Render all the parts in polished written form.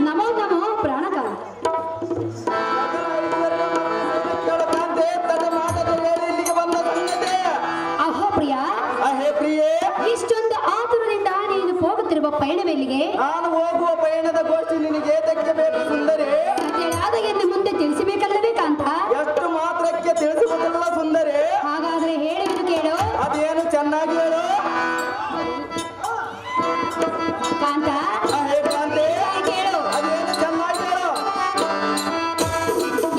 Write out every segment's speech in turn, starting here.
ನಮೋ ನಮೋ ಪ್ರಾಣಕ. ಅಹೋ ಪ್ರಿಯ, ಇಷ್ಟೊಂದು ಆತುರದಿಂದ ನೀನು ಹೋಗುತ್ತಿರುವ ಪಯಣವೆಲ್ಲಿಗೆ? ನಾನು ಹೋಗುವ ಪಯಣದ ಗೋಷ್ಠಿ ನಿನಗೆ ತೆಗೆಯಬೇಕು ಸುಂದರಿ. ಅದ ಎಂದು ಮುಂದೆ ತಿಳಿಸಬೇಕಲ್ಲವೇ ಕಾಂತ? ಎಷ್ಟು ಮಾತ್ರಕ್ಕೆ ತಿಳಿಸುವುದಿಲ್ಲ ಸುಂದರಿ. ಹಾಗಾದ್ರೆ ಹೇಳುವುದು ಕೇಳು. ಅದೇನು ಚೆನ್ನಾಗಿ ಹೇಳು ಕಾಂತ. ಕೇಳು. ಅದೇನು ಚೆನ್ನಾಗಿ ಹೇಳು.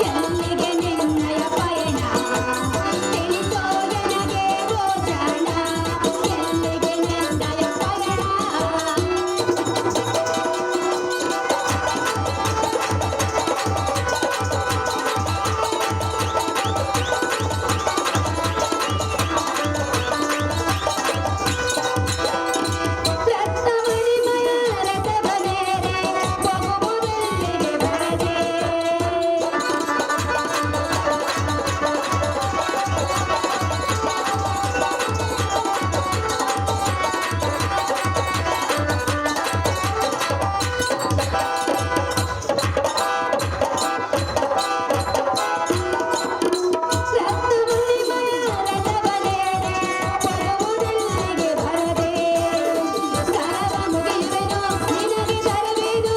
ಎಲ್ಲಿಗೆ ನಿನ್ನಯ ಪಯಣ ತಿಳಿಸೋ ನನಗೆ ಗೋಚರಣ. ಎಲ್ಲಿಗೆ ನಿನ್ನಯ ಪಯಣ? ರತ್ನಮಣಿಮಯ ರಥವನೇರೆ ಹೋಗುವುದೆಲ್ಲಿಗೆ ಬರದೆ. ರತ್ನಮಣಿಮಯ ರಥವನೇರೆ ಹೋಗುವುದೆಲ್ಲಿಗೆ ಬರದೆ. ಕರವ ಮುಗಿಯುವೆನು ನಿನಗೆ ತರುವೆನು.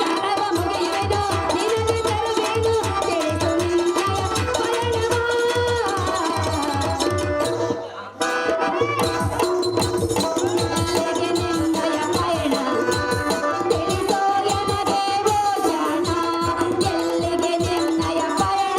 ಕರವ ಮುಗಿಯುವೆನು ನಿನಗೆ ತರುವೆನು. ತಿಳಿಸು ನಿನ್ನಯ ಪಯಣವ. ಎಲ್ಲಿಗೆ ನಿನ್ನಯ ಪಯಣ ತಿಳಿಸೋ ನನಗೆ ಗೋಚರಣ. ಎಲ್ಲಿಗೆ ನಿನ್ನಯ ಪಯಣ?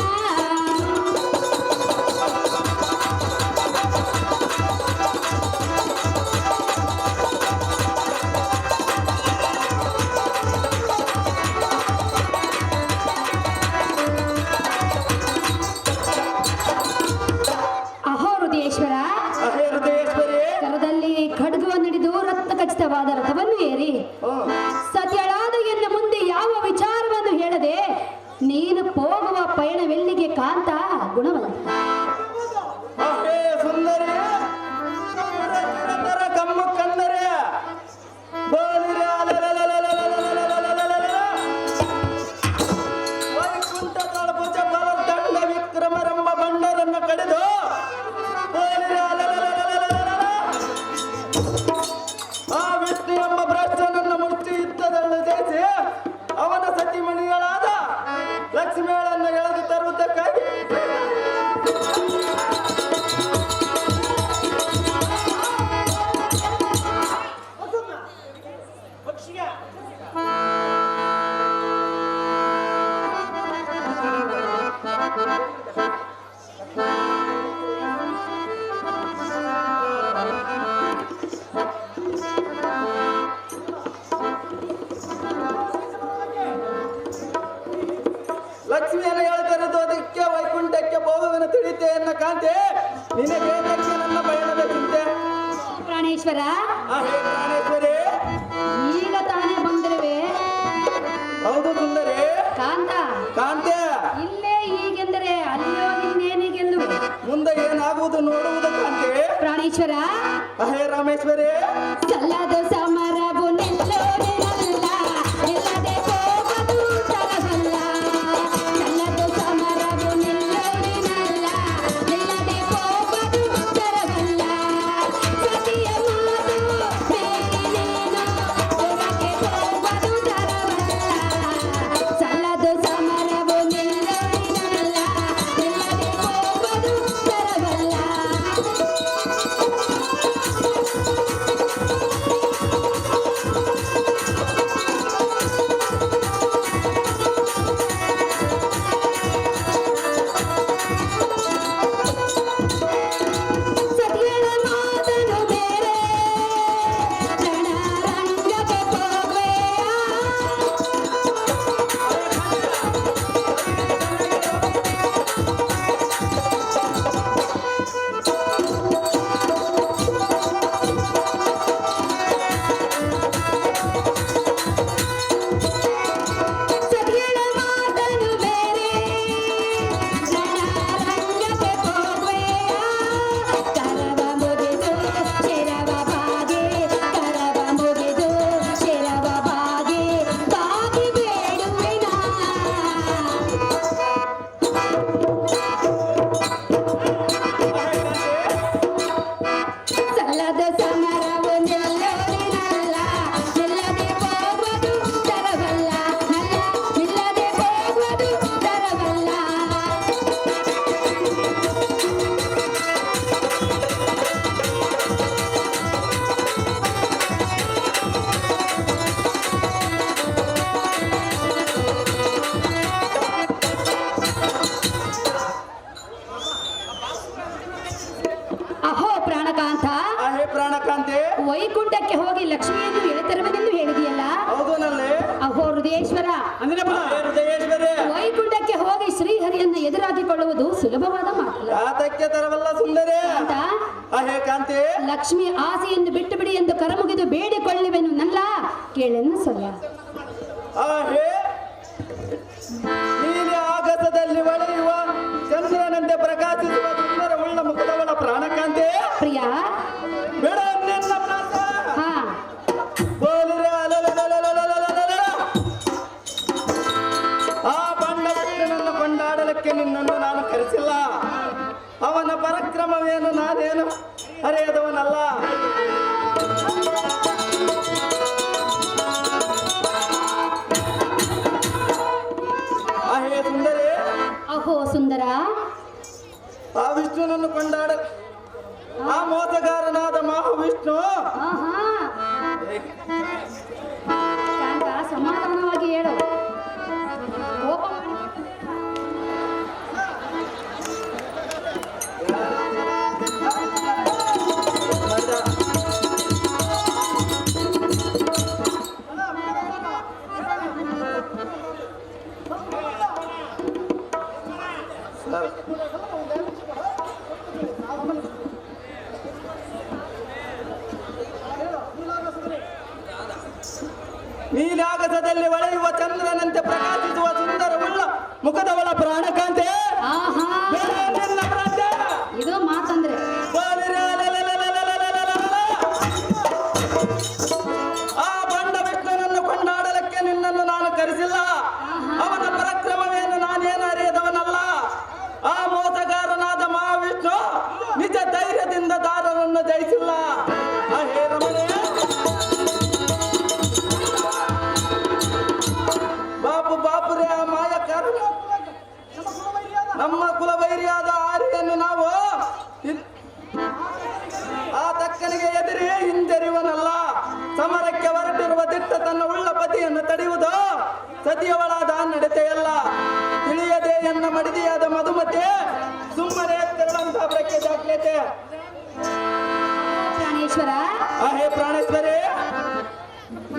ಅಹೋ ಹೃದಯೇಶ್ವರ, ಹೃದಯೇಶ್ವರಿ. ಕರದಲ್ಲಿ ಖಡ್ಗವನ್ನು ಹಿಡಿದು ರತ್ನ ಖಚಿತವಾದ ರಥವನ್ನು ಏರಿ ಸತ್ಯಳಾದ ಎನ್ನ ಮುಂದೆ ಯಾವ ವಿಚಾರವನ್ನು ಹೇಳದೆ ನೀನು ಹೋಗುವ ಪಯಣವೆಲ್ಲಿಗೆ ಕಾಂತ ಗುಣವಂತ. ಸುಂದರಿ ತರ ಕಮ್ಮ ಕಂದರೆ ವೈಕುಂಠ ತಳಭುಜ ಬಲದಂಡ ವಿಕ್ರಮರೆಂಬ ಬಂಡರನ್ನು ಕಡಿದು ಆ ವಿಷ್ಣು ಎಂಬ ಭ್ರಷ್ಟನನ್ನು ಮುಷ್ಟಿ ಯುದ್ಧದಲ್ಲಿ ಜಯಿಸಿ ಅವನ ಸತಿಮಣಿಗಳಾದ ಲಕ್ಷ್ಮಿಗಳನ್ನು ಎಳೆದು ತರುವುದಕ್ಕಾಗಿ ಲಕ್ಷ್ಮಿಯನ್ನು ಎಳೆದರದು ಅದಕ್ಕೆ ವೈಕುಂಠಕ್ಕೆ ಹೋಗುವೆನು ತಿಳಿತೆ ಎನ್ನ ಕಾಂತೆ. ನಿನಗೆ ನನ್ನ ಪಯಣದ ಚಿಂತೆ. ಪ್ರಾಣೇಶ್ವರ, ಪ್ರಾಣೇಶ್ವರಿ. ಈಗ ತಾನೇ ಬಂದಿರುವೆ. ಹೌದು ಸುಂದರಿ. ಕಾಂತ, ಕಾಂತೆ. ಇಲ್ಲೇ ಹೀಗೆಂದರೆ ಅಲ್ಲಿಯೋ ಇನ್ನೇನಿಗೆಂದು ಮುಂದೆ ಏನಾಗುವುದು ನೋಡುವುದು ಕಾಂತೆ. ಪ್ರಾಣೇಶ್ವರ, ರಾಮೇಶ್ವರಿ. ಸಲ್ಲದು ಸಮರವು ನಿಲ್ಲೋದಿರಲ್ಲ, ನಿಲ್ಲದೆ ಹೋಗದು ತರವಲ್ಲ. ಸಲ್ಲದು ಸಮರವು ನಿಲ್ಲೋದಿರಲ್ಲ, ನಿಲ್ಲದೆ ಹೋಗದು ತರವಲ್ಲ. ಸತಿಯ ಮಾತು ಬೇಡಿ ನೀನು ಹೊರಗೆ ಹೋಗದು ತರವಲ್ಲ. ಸಲ್ಲದು ಸಮರವು ನಿಲ್ಲೋದಿರಲ್ಲ, ನಿಲ್ಲದೆ ಹೋಗದು ತರವಲ್ಲ. ಬಲ್ಲ. ಅಹೋ ಪ್ರಾಣಕಾಂತ, ಹೇ ಪ್ರಾಣಕಾಂತಿ, ವೈಕುಂಠಕ್ಕೆ ಹೋಗಿ ಲಕ್ಷ್ಮಿಯನ್ನು ಎಳೆತರುವೆನೆಂದು ಹೇಳಿದೆಯಲ್ಲ. ಹೌದು ನಲ್ಲಿ ಅಹೋ ಹೃದಯೇಶ್ವರ, ಹೃದಯೇಶ್ವರಿ, ವೈಕುಂಠಕ್ಕೆ ಹೋಗಿ ಶ್ರೀಹರಿಯನ್ನು ಎದುರಾಗಿಕೊಳ್ಳುವುದು ಸುಲಭವಾದ ಮಾತಲ್ಲ. ಯಾತಕ್ಕೆ ತರವಲ್ಲ ಸುಂದರಿ. ಅಂತ ಹೇ ಕಾಂತಿ, ಲಕ್ಷ್ಮಿ ಆಸೆಯನ್ನು ಬಿಟ್ಟು ಬಿಡಿ ಎಂದು ಕರಮುಗಿದು ಬೇಡಿಕೊಳ್ಳುವೆನು ನಲ್ಲ, ಕೇಳೆನ್ನು ಸೊಲ್ಲ. ಹೇ ನೀಲಿ ಆಗಸದಲ್ಲಿ ಒಳೆಯುವ ಚಂದ್ರನಂತೆ ಪ್ರಕಾಶಿಸುವ ಸುಂದರ ಉಳ್ಳ ಮುಖದವಳ ಪ್ರಾಣಕಾಂತಿ, ಪ್ರಿಯ, ಬೇಡ ನಿನ್ನ ಪ್ರಾಣ. ಹಾ ಬೋಲಿರೆ ಅಲಲಲಲಲಲಲಲಲ. ಆ ಬಂಡವನ್ನು ಕೊಂಡಾಡಲಿಕ್ಕೆ ನಿನ್ನನ್ನು ನಾನು ಕರೆಸಿಲ್ಲ. ಅವನ ಪರಾಕ್ರಮವೇನು ನಾನೇನು ಅರಿಯದವನಲ್ಲ. ಹೇ ಸುಂದರಿ, ಅಹೋ ಸುಂದರ, ಆ ವಿಷ್ಣುನನ್ನು ಕೊಂಡಾಡ ಆ ಮೋಸಗಾರನಾದ ಮಹಾವಿಷ್ಣು ಆಹಾ. ಶಾಂತ, ಸಮಾಧಾನವಾಗಿ ಹೇಳು. ಕೋಪ ಮಾಡಿ- ನೀಲಾಗಸದಲ್ಲಿ ಒಳೆಯುವ ಚಂದ್ರನಂತೆ ಪ್ರಕಾಶಿಸುವ ಸುಂದರ ಉಳ್ಳ ಮುಖದವಳ ಪ್ರಾಣಕಾಂತೆ, ಆಹಾ. ಬೇಡ ನಿನ್ನ ಪ್ರಾಂತ್ಯ. ಇದು ಮಾತಂದ್ರೆ ಬೋಲಿರೆ ಅಲಲಲಲಲಲಲಲಲ. ಆ ಬಂಡ ವಿಷ್ಣುನನ್ನು ಕೊಂಡಾಡಲಿಕ್ಕೆ ನಿನ್ನನ್ನು ನಾನು ಕರೆಸಿಲ್ಲ. ಅವನ ಪರಾಕ್ರಮವೇನು ನಾನೇನು ಅರಿಯದವನಲ್ಲ. ಆ ಮೋಸಗಾರನಾದ ಮಹಾವಿಷ್ಣು ನಿಜ ಧೈರ್ಯದಿಂದ ದಾರರನ್ನು ಜಯಿಸಿಲ್ಲ. ಹೇ ರಮಣೆ, ಬಾಪುರೇ, ಆ ಮಾಯ ಕಾರಣ ನಮ್ಮ ಕುಲವೈರಿಯಾದ ಆರ್ಯವನ್ನು ನಾವು ಆ ತಕ್ಕನಿಗೆ ಎದುರಿ ಹಿಂಜರಿವನಲ್ಲ. ಸಮರಕ್ಕೆ ಹೊರಟಿರುವ ದಿಟ್ಟ ತನ್ನ ಉಳ್ಳ ಪತಿಯನ್ನು ತಡೆಯುವುದು ಸತಿಯವಳಾದ ನಡತೆಯಲ್ಲ. ತಿಳಿಯದೆ ಎನ್ನ ಮಡಿದಿಯಾದ ಮಧುಮತೆ ಸುಮ್ಮನೆ ತೆರಳಂತ ಬ್ರಕ್ಕೆ ದಾಖಲೆತೆ. ಪ್ರಾಣೇಶ್ವರ, ಹೇ ಪ್ರಾಣೇಶ್ವರಿ,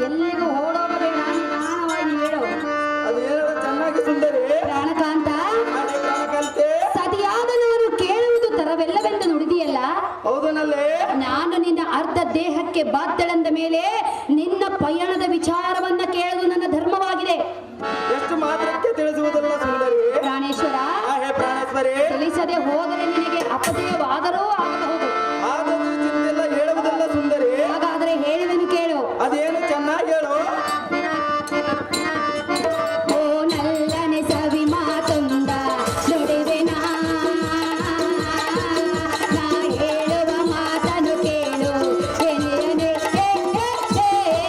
ಎಲ್ಲಿಗೂ ಓಡೋಗ ಬೇಡ, ನಿಧಾನವಾಗಿ ಹೇಳು. ಅದು ಹೇಳೋದು ಚೆನ್ನಾಗಿ ಸುಂದರಿ. ಪ್ರಾಣಕಾಂತ, ಹೇ ಪ್ರಾಣಕಾಂತೆ, ಸತಿಯಾದ ನಾನು ಕೇಳುವುದು ತರವೆಲ್ಲವೆಂದು ನುಡಿದಿಯಲ್ಲ. ಹೌದು ನಲ್ಲೇ. ನಾನು ನಿನ್ನ ಅರ್ಧ ದೇಹಕ್ಕೆ ಬಾಧ್ಯಳೆಂದ ಮೇಲೆ ನಿನ್ನ ಪಯಣದ ವಿಚಾರವನ್ನ ಕೇಳುವುದು ನನ್ನ ಧರ್ಮವಾಗಿದೆ. ಎಷ್ಟು ಮಾತ್ರಕ್ಕೆ ತಿಳಿಸುವುದಲ್ಲ ಸುಂದರಿ. ಪ್ರಾಣೇಶ್ವರ, ಹೇ ಪ್ರಾಣೇಶ್ವರಿ, ತಿಳಿಸದೆ ಹೋದರೆ ನಿನಗೆ ಅಪಜಯವಾದರೂ ಆಗಬಹುದು. ಆದರೂ ಚಿಂತೆಲ್ಲ ಹೇಳುವುದಲ್ಲ ಸುಂದರಿ. ಹಾಗಾದರೆ ಹೇಳುವೆನು ಕೇಳು. ಅದೇನು ಚೆನ್ನಾಗಿ ಹೇಳು. ಓ ನಲ್ಲನೆ ಸವಿ ಮಾತೊಂದ ನುಡಿವೆನಾ, ನಾ ಹೇಳುವ ಮಾತನ್ನು ಕೇಳು. ಎನೆಯನೆ, ಏ, ಏ, ಏ.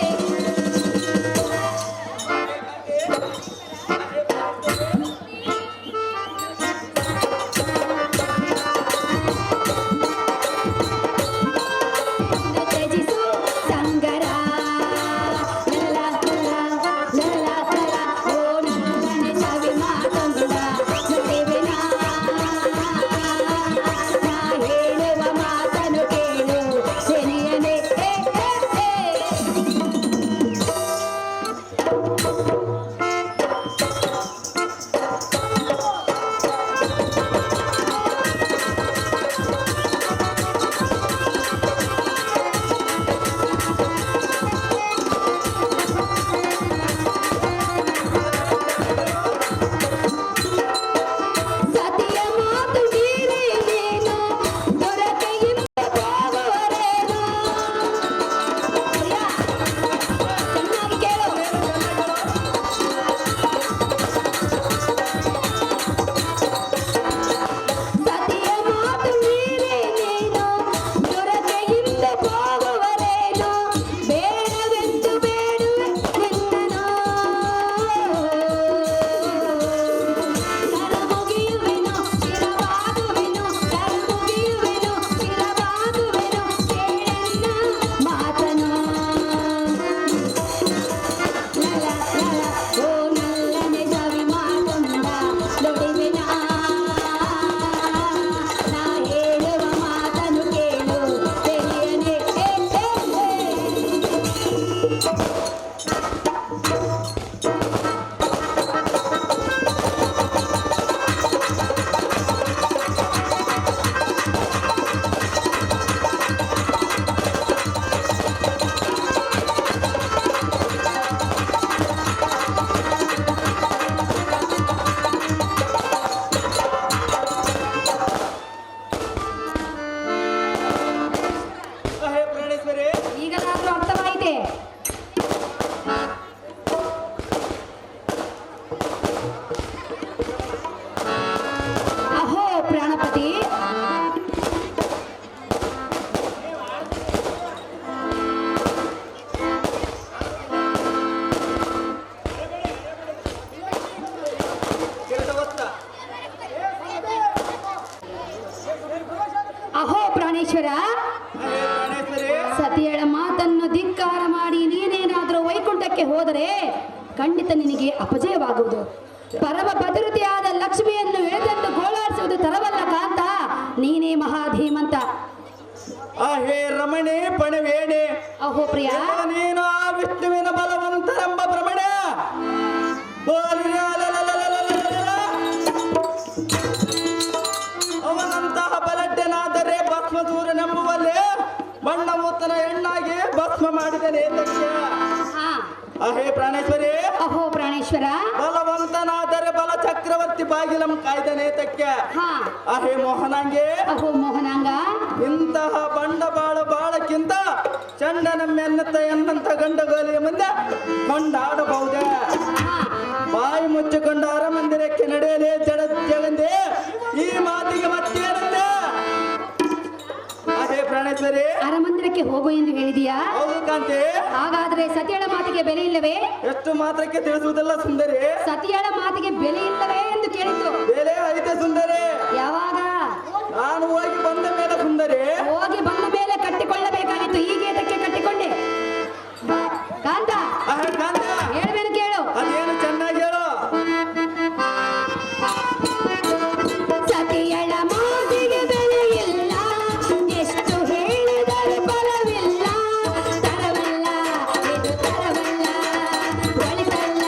ಪ್ರಾಣೇಶ್ವರ, ಹೇ ಪ್ರಾಣೇಶ್ವರಿ, ಸತಿಯಳ ಮಾತನ್ನು ಧಿಕ್ಕಾರ ಮಾಡಿ ನೀನೇನಾದರೂ ವೈಕುಂಠಕ್ಕೆ ಹೋದರೆ ಖಂಡಿತ ನಿನಗೆ ಅಪಜಯವಾಗುವುದು. ಪರಮ ಭದ್ರತೆಯಾದ ಲಕ್ಷ್ಮಿಯನ್ನು ಎಳೆದಂದು ಗೋಳಾಡಿಸುವುದು ತರವಲ್ಲ ಕಾಂತ, ನೀನೇ ಮಹಾಧೀಮಂತ. ಹೇ ರಮಣಿ ಪಣವೇಣಿ, ಅಹೋ ಪ್ರಿಯ, ನೀನು ಆ ವಿಷ್ಣುವಿನ ಬಲವಂತರೆಂಬ ಭ್ರಮಣ. ಅವನಂತಹ ಬಲಡ್ಡನಾದರೆ ಭಸ್ಮಸೂರನೆಂಬುವಲ್ಲಿ ಬಣ್ಣಮೂತನ ಹೆಣ್ಣಾಗಿ ಭಸ್ಮ ಮಾಡಿದ ನೇತಕ್ಕೆ. ಹಾ, ಹೇ ಪ್ರಾಣೇಶ್ವರಿ, ಅಹೋ ಪ್ರಾಣೇಶ್ವರ, ಬಲವಂತನಾದರೆ ಬಲ ಚಕ್ರವರ್ತಿ ಬಾಗಿಲಂ ಕಾಯ್ದ ನೇತಕ್ಕೆ. ಹಾ, ಹೇ ಮೋಹನಾಂಗೆ, ಅಹೋ ಮೋಹನಾಂಗ, ಇಂತಹ ಬಂಡ ಬಾಳಕ್ಕಿಂತ ಚಂಡ ನಮ್ಮೆನ್ನತ್ತ ಎನ್ನಂತ ಗಂಡಗೋಲಿಯ ಮುಂದೆ ಕೊಂಡಾಡಬಹುದೇ? ಹಾ, ಬಾಯಿ ಮುಚ್ಚಿಕೊಂಡು ಅರಮಂದಿರಕ್ಕೆ ನಡೆಯಲೇ ಜಗಂದೆ. ಈ ಮಾತಿಗೆ ಮತ್ತೇನಂದೆ? ಹೇ ಪ್ರಾಣೇಶ್ವರಿ, ಅರಮಂದಿರಕ್ಕೆ ಹೋಗು ಎಂದು ಹೇಳಿದೀಯಾ? ಹೌದು ಕಾಂತಿ. ಹಾಗಾದ್ರೆ ಸತಿಯಳ ಮಾತಿಗೆ ಬೆಲೆ ಇಲ್ಲವೇ? ಎಷ್ಟು ಮಾತ್ರಕ್ಕೆ ತಿಳಿಸುವುದಿಲ್ಲ ಸುಂದರಿ. ಸತಿಯಳ ಮಾತಿಗೆ ಬೆಲೆ ಇಲ್ಲವೇ ಎಂದು ಕೇಳಿತು. ಬೇರೆ ಐತೆ ಸುಂದರಿ. ಯಾವಾಗ? ನಾನು ಹೋಗಿ ಬಂದ ಮೇಲೆ ಸುಂದರಿ. ಹೋಗಿ ಬಂದ ಮೇಲೆ ಕಟ್ಟಿಕೊಳ್ಳಬೇಕಾಗಿತ್ತು, ಈಗ ಇದಕ್ಕೆ ಕಟ್ಟಿಕೊಂಡೆ. ಕಾಂತ, ಕಾಂತ, ಹೇಳ್ಬೇನು ಕೇಳು. ಅದೇನು ಚೆನ್ನಾಗಿ ಹೇಳು. ಸತಿಯಳ ಮಾತಿಗೆ ಬೆಲೆ ಇಲ್ಲ, ಎಷ್ಟು ಹೇಳಿದರೂ ಫಲವಿಲ್ಲ. ತರವಲ್ಲ ಇದು ತರವಲ್ಲ, ಒಳಿತಲ್ಲ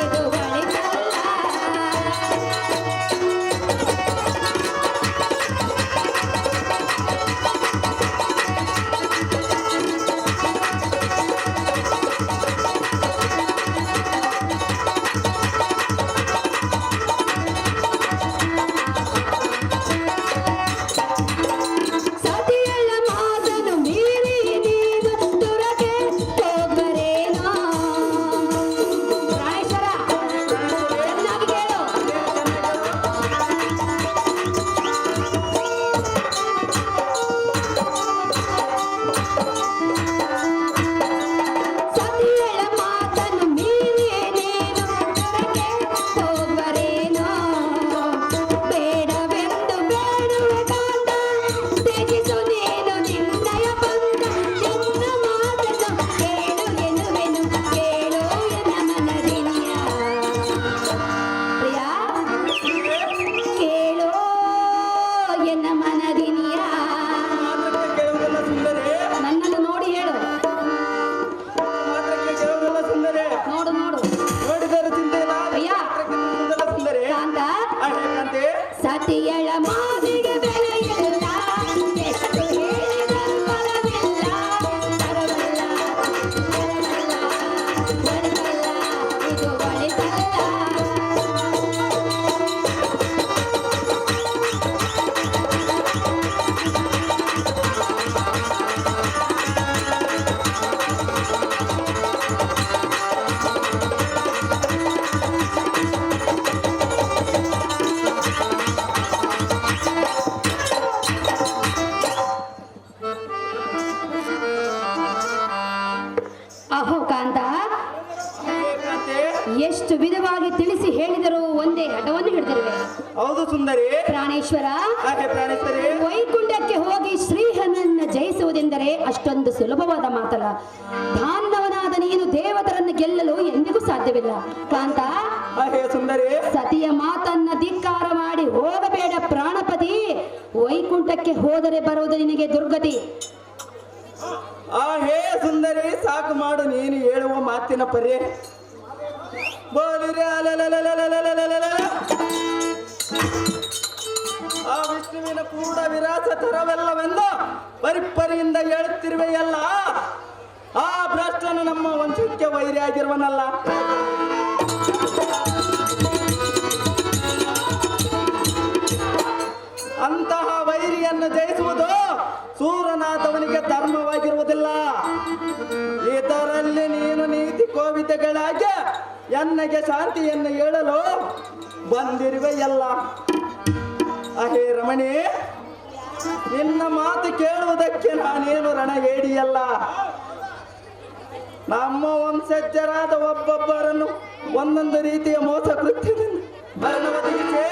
ಇದು ಒಳಿತಲ್ಲ. ಸತಿಯಳ ಮಾತನ್ನು ಮೀರಿ ನೀನು ದುರಗೆ ಹೋಗರೇನೋ? ಪ್ರಾಣೇಶ್ವರ, ಚೆನ್ನಾಗಿ ಕೇಳು. ಸತಿಯಳ ಮಾತನ್ನು ಮೀರಿ ನೀನು ದುರಗೆ ಹೋಗರೇನೋ? ಬೇಡವೆಂದು ಬೇಡುವೆ ಕಾಂತ, ತ್ಯಜಿಸು ನೀನು ನಿನ್ನಯ ಬಂದ. ನಿನ್ನ ಮಾತನ್ನು ಕೇಳು ಎನ್ನುವೆನು, ಕೇಳು ಎನ್ನ ಮನದಿನಿಯ. ಪ್ರಿಯ, ಕೇಳು ಎನ್ನ ಮನದಿನಿಯ. ಮಾತ್ರಕ್ಕೆ ಕೇಳುವುದಿಲ್ಲ ಸುಂದರಿ. ನನ್ನನ್ನು ನೋಡಿ ಹೇಳು. ಮಾತ್ರಕ್ಕೆ ಕೇಳುವುದಿಲ್ಲ ಸುಂದರಿ. ನೋಡು ನೋಡು ನೋಡಿದರೆ ಚಿಂತೆ ಇಲ್ಲ. ಅಯ್ಯ. ಮಾತ್ರಕ್ಕೆ ಕೇಳುವುದಿಲ್ಲ ಸುಂದರಿ. ಕಾಂತ, ಹೇ ಕಾಂತಿ, ಸತಿಯಳ ಮಾತಿಗೆ ಬೆಲೆ ಇಲ್ಲ, ಎಷ್ಟು ಹೇಳಿದರೂ ಫಲವಿಲ್ಲ. ತರವಲ್ಲ, ಒಳಿತಲ್ಲ, ಇದು ಒಳಿತಲ್ಲ. ಅಹೋ ಕಾಂತ, ಹೇ ಕಾಂತಿ. ಎಷ್ಟು ವಿಧವಾಗಿ ತಿಳಿಸಿ ಹೇಳಿದರೂ ಒಂದೇ ಹಠವನ್ನು ಹಿಡಿದಿರುವೆ. ಹೌದು ಸುಂದರಿ. ಪ್ರಾಣೇಶ್ವರ, ಹೇ ಪ್ರಾಣೇಶ್ವರಿ, ವೈಕುಂಠಕ್ಕೆ ಹೋಗಿ ಶ್ರೀಹರನನ್ನ ಜಯಿಸುವುದೆಂದರೆ ಅಷ್ಟೊಂದು ಸುಲಭವಾದ ಮಾತಲ್ಲ. ದಾನವನಾದ ನೀನು ದೇವತರನ್ನು ಗೆಲ್ಲಲು ಎಂದಿಗೂ ಸಾಧ್ಯವಿಲ್ಲ. ಕಾಂತ, ಹೇ ಸುಂದರಿ, ಸತಿಯ ಮಾತನ್ನ ಧಿಕ್ಕಾರ ಮಾಡಿ ಹೋಗಬೇಡ ಪ್ರಾಣಪತಿ. ವೈಕುಂಠಕ್ಕೆ ಹೋದರೆ ಬರುವುದು ನಿನಗೆ ದುರ್ಗತಿ. ಹೇ ಸುಂದರಿ, ಸಾಕು ಮಾಡು ನೀನು ಹೇಳುವ ಮಾತಿನ ಪರಿ. ಬೋಲಿರೆ ಅಲಲಲಲಲಲಲಲಲ. ಆ ವಿಷ್ಣುವಿನ ಕೂಡ ವಿರಾಸ ತರವೆಲ್ಲವೆಂದು ಪರಿಪರಿಯಿಂದ ಹೇಳುತ್ತಿರುವೆಯಲ್ಲ. ಆ ಭ್ರಷ್ಟನು ನಮ್ಮ ವಂಶಕ್ಕೆ ವೈರಿಯಾಗಿರುವನಲ್ಲ. ಅಂತಹ ವೈರಿಯನ್ನು ಜಯಿಸುವುದು ಸೂರನಾಥವನಿಗೆ ಧರ್ಮವಾಗಿರುವುದಿಲ್ಲ. ಇದರಲ್ಲಿ ನೀನು ನೀತಿ ಕೋವಿದಗಳಾಗಿ ಎನ್ನಗೆ ಶಾಂತಿಯನ್ನು ಹೇಳಲು ಬಂದಿರುವೆಯಲ್ಲ. ಹೇ ರಮಣಿ, ನಿನ್ನ ಮಾತು ಕೇಳುವುದಕ್ಕೆ ನಾನೇನು ರಣಗೇಡಿಯಲ್ಲ. ನಮ್ಮ ವಂಶಜರಾದ ಒಬ್ಬೊಬ್ಬರನ್ನು ಒಂದೊಂದು ರೀತಿಯ ಮೋಸ ಕೃತ್ಯದಿಂದ ಮರಣ ಒದಗಿಸಿ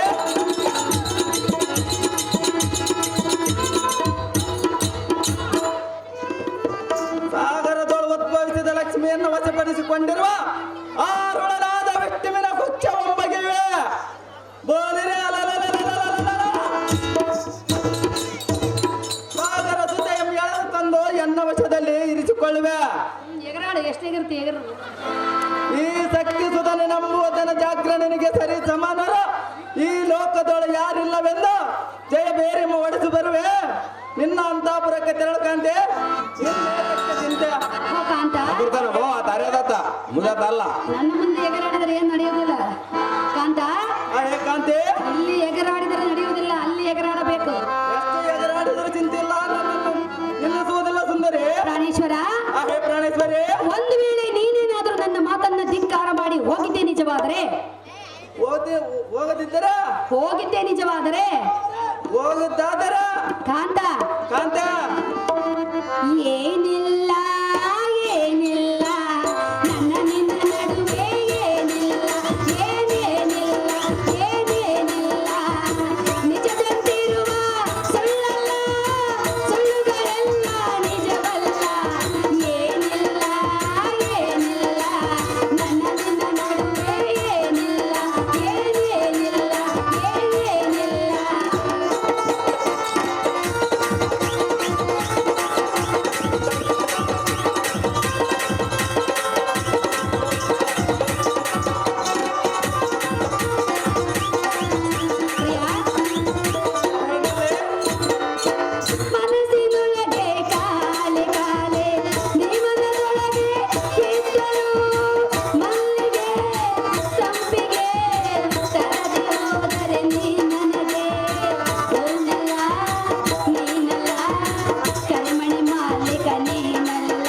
ಎಗರ್ರಿ ಎಗರ್. ಈ ಶಕ್ತಿ ಸುಧನೆ ನಂಬುವುದನ ಜಾಗ್ರಣನಿಗೆ ಸರಿ ಸಮಾನರ ಈ ಲೋಕದೊಳ ಯಾರಿಲ್ಲವೆಂದು ಜಯ ಬೇರೆ ಒಡೆದು ಬರುವೆ. ನಿನ್ನ ಅಂತಾಪುರಕ್ಕೆ ತೆರಳಕಂತೆ ಚಿಂತೆ ಓ ಕಾಂತ, ಮುದಲ್ಲ ನನ್ನ ಮುಂದೆ ಎಗರಾಡಿದರೆ ಏನ್ ನಡೆಯುವುದಿಲ್ಲ ಕಾಂತ. ಹೇ ಕಾಂತೆ, ಇಲ್ಲಿ ಎಗರಾಡಿದರೆ ನಡೆಯುವುದಿಲ್ಲ, ಅಲ್ಲಿ ಎಗರಾಡಬೇಕು. ಎಷ್ಟು ಎದುರಾಡಿದ್ರು ಚಿಂತೆ ಇಲ್ಲ, ನನ್ನನ್ನು ನಿಲ್ಲಿಸುವುದಿಲ್ಲ ಸುಂದರಿ. ಪ್ರಾಣೇಶ್ವರ, ಹೇ ಪ್ರಾಣೇಶ್ವರಿ, ಒಂದು ವೇಳೆ ನೀನೇನಾದ್ರೂ ನನ್ನ ಮಾತನ್ನ ಧಿಕ್ಕಾರ ಮಾಡಿ ಹೋಗಿದ್ದೆ ನಿಜವಾದರೆ, ಹೋಗಿದ್ದೆ ನಿಜವಾದರೆ ಹೋಗುತ್ತಾದರ ಕಾಂತ ಕಾಂತ ಏನಿಲ್ಲ ಏನಿಲ್ಲ ನನ್ನ ನಿನ್ನ ನಡುವೆ ಏನಿಲ್ಲ ಏನೇನಿಲ್ಲ ಏನೇನಿಲ್ಲ ನಿಜದಂತಿರುವ ಸುಳ್ಳಲ್ಲ ಸುಳ್ಳುಗಳೆಲ್ಲ ನಿಜವಲ್ಲ ಏನಿಲ್ಲ ಏನಿಲ್ಲ ನನ್ನ ನಿನ್ನ ನಡುವೆ ಏನಿಲ್ಲ ಏನೇನಿಲ್ಲ ಏನೇನಿಲ್ಲ. ಪ್ರಿಯಾ, ಮನಸ್ಸಿನೊಳಗೆ ಕಾಲೆ ಕಾಲೆ ಜೀವನದೊಳಗೆ ಇದ್ದರು ಮಲ್ಲಿಗೆ ಸಂಪಿಗೆ ತರದೆ ಹೋದರೆ ನೀ ನನಗೆ ನೀನಲ್ಲ ನೀನಲ್ಲ ಕರಿಮಣಿ ಮಾಲಿಕ ನೀನಲ್ಲ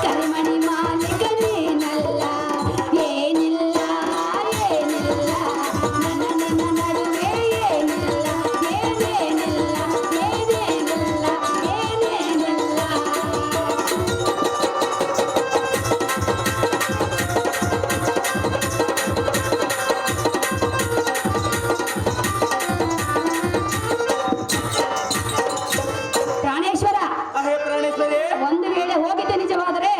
ಕರಿಮಣಿ ಮಾಲಿಕ ನೀನಲ್ಲ ಏನಿಲ್ಲ ಏನಿಲ್ಲ ನನ್ನ ನಿನ್ನ ನಡುವೆ ಏನಿಲ್ಲ ಏನೇನಿಲ್ಲ ಏನೇನಿಲ್ಲ ಏನೇನಿಲ್ಲ. ಪ್ರಾಣೇಶ್ವರ, ಹೇ ಪ್ರಾಣೇಶ್ವರಿ, ಒಂದು ವೇಳೆ ಹೋಗಿದ್ದೆ ನಿಜವಾದರೆ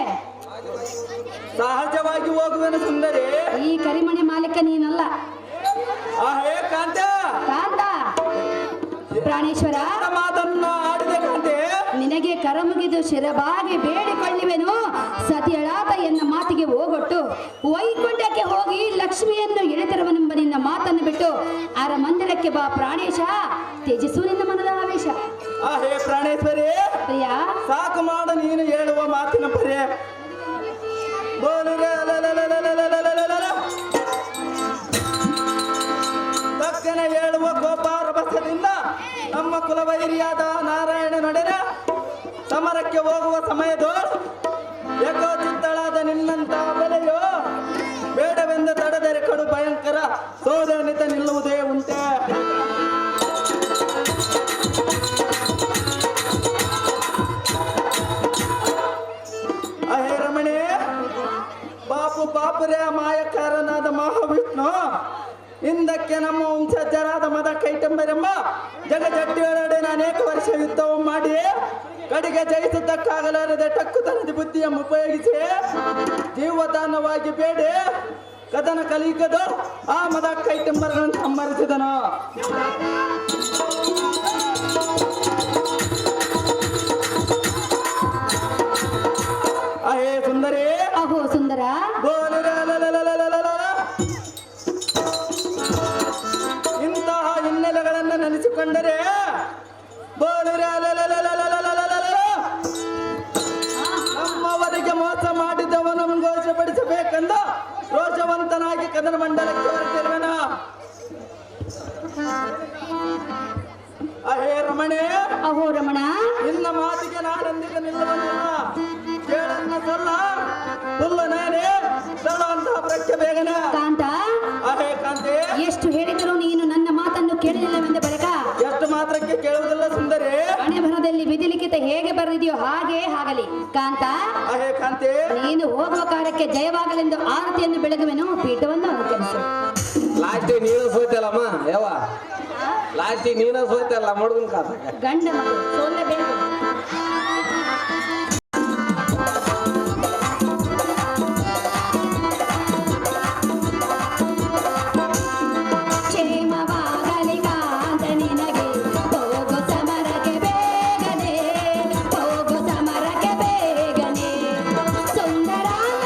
ಸಹಜವಾಗಿ ಹೋಗುವೆನು ಸುಂದರಿ. ಈ ಕರಿಮಣಿ ಮಾಲೀಕ ನೀನಲ್ಲ ಹೇ ಕಾಂತ, ಕಾಂತ. ಪ್ರಾಣೇಶ್ವರ, ನನ್ನ ಮಾತನ್ನ ಆಡಿದೆ ಕಾಂತೆ. ನಿನಗೆ ಕರಮುಗಿದು ಶಿರಬಾಗಿ ಬೇಡಿಕೊಳ್ಳುವೆನು. ಸತಿಯಳಾದ ಎನ್ನ ಮಾತಿಗೆ ಹೋಗೊಟ್ಟು ವೈಕುಂಠಕ್ಕೆ ಹೋಗಿ ಲಕ್ಷ್ಮಿಯನ್ನು ಎಳೆತರುವನೆಂಬ ನಿನ್ನ ಮಾತನ್ನು ಬಿಟ್ಟು ಮಂದಿರಕ್ಕೆ ಬಾ ಪ್ರಾಣೇಶ. ತ್ಯಜಿಸು ನಿನ್ನ ಮನದ ಆವೇಶ. ಹೇ ಪ್ರಾಣೇಶ್ವರಿ, ಪ್ರಿಯ, ಸಾಕು ಮಾಡ ನೀನು ಹೇಳುವ ಮಾತಿನ ಪರ್ಯ. ತಕ್ಷಣ ಹೇಳುವ ಗೋಪಾರ ಬಸದಿಂದ ನಮ್ಮ ಕುಲವೈರಿಯಾದ ನಾರಾಯಣ ನಡೆದ ಸಮರಕ್ಕೆ ಹೋಗುವ ಸಮಯದೋ ಏಕೋ ಚಿತ್ತಳಾದ ನಿನ್ನಂತ ಬೆಲೆಯೋ ಬೇಡವೆಂದು ತಡೆದರೆ ಕಡು ಭಯಂಕರ ಸೋದನಿತ ನಿಲ್ಲುವುದೇ ಉಂಟೆ. ಹೇ ರಮಣಿ, ಬಾಪು ಪಾಪುರೇ ಮಾಯಕಾರನಾದ ಮಹಾವಿಷ್ಣು ಹಿಂದಕ್ಕೆ ನಮ್ಮ ವಂಶಜರಾದ ಮದ ಕೈಟಂಬರೆಂಬ ಜಗಜಟ್ಟಿಯೊಳಗಡೆ ಅನೇಕ ವರ್ಷ ಯುದ್ಧವನ್ನು ಮಾಡಿ ಕಡೆಗೆ ಜಯಿಸುತ್ತಕ್ಕಾಗಲಾರದೆ ಟಕ್ಕುತನದ ಬುದ್ಧಿಯನ್ನು ಉಪಯೋಗಿಸಿ ಜೀವದಾನವಾಗಿ ಬೇಡಿ ಕದನ ಕಲಿಕದು ಆ ಮದ ಕೈಟಂಬರಗಳನ್ನು ಸಂಹರಿಸಿದನು. ಹೇ ಸುಂದರಿ, ಅಹೋ ಸುಂದರ, ಇಂತಹ ಹಿನ್ನೆಲೆಗಳನ್ನು ನೆನೆಸಿಕೊಂಡರೆ ನಮ್ಮವರಿಗೆ ಮೋಸ ಮಾಡಿದವನನ್ನು ಘೋಷಪಡಿಸಬೇಕೆಂದು ರೋಷವಂತನಾಗಿ ಕದನ ಮಂಡಲಕ್ಕೆ ಹೊರಟಿರುವನ. ಹೇ ರಮಣೆ, ಅಹೋ ರಮಣ, ನಿನ್ನ ಮಾತಿಗೆ ನಾನೆಂದಿಗೆ ನಿಲ್ಲುವನಿಲ್ಲ. ಕೇಳನ್ನ ಸಲ್ಲ ಹುಲ್ಲ ನಾನೇ ಸಲ್ಲ ಅಂತ ಪ್ರಖ್ಯ ಬೇಗನೆ. ಕಾಂತ, ಹೇ ಕಾಂತಿ, ಎಷ್ಟು ಹೇಳಿದರೂ ನೀನು ನನ್ನ ಮಾತನ್ನು ಕೇಳಲಿಲ್ಲವೆಂದ ಬಳಿಕ ಎಷ್ಟು ಮಾತ್ರಕ್ಕೆ ಕೇಳುವುದಿಲ್ಲ ಸುಂದರಿ. ಹಣೆ ಬರದಲ್ಲಿ ವಿಧಿ ಲಿಖಿತ ಹೇಗೆ ಬರೆದಿದೆಯೋ ಹಾಗೆ ಆಗಲಿ ಕಾಂತ. ಹೇ ಕಾಂತಿ, ನೀನು ಹೋಗುವ ಕಾರ್ಯಕ್ಕೆ ಜಯವಾಗಲೆಂದು ಆರತಿಯನ್ನು ಬೆಳಗುವೆನು, ಪೀಠವನ್ನು ಅನುಕರಿಸು. ಲಾಸ್ಟಿಗೆ ನೀನು ಸೋತಲ್ಲಮ್ಮ ಯಾವ ಲಾಸ್ಟಿಗೆ ನೀನು ಸೋತಲ್ಲ ಮುಡುಗನ್ ಕಾಸ ಗಂಡ ಮಗು ಸೋಲಬೇಕು. ಕ್ಷೇಮವಾಗಲಿ ಕಾಂತ ನಿನಗೆ, ಹೋಗು ಸಮರಕ್ಕೆ ಬೇಗನೆ, ಹೋಗು ಸಮರಕ್ಕೆ ಬೇಗನೆ. ಸುಂದರಾಂಗ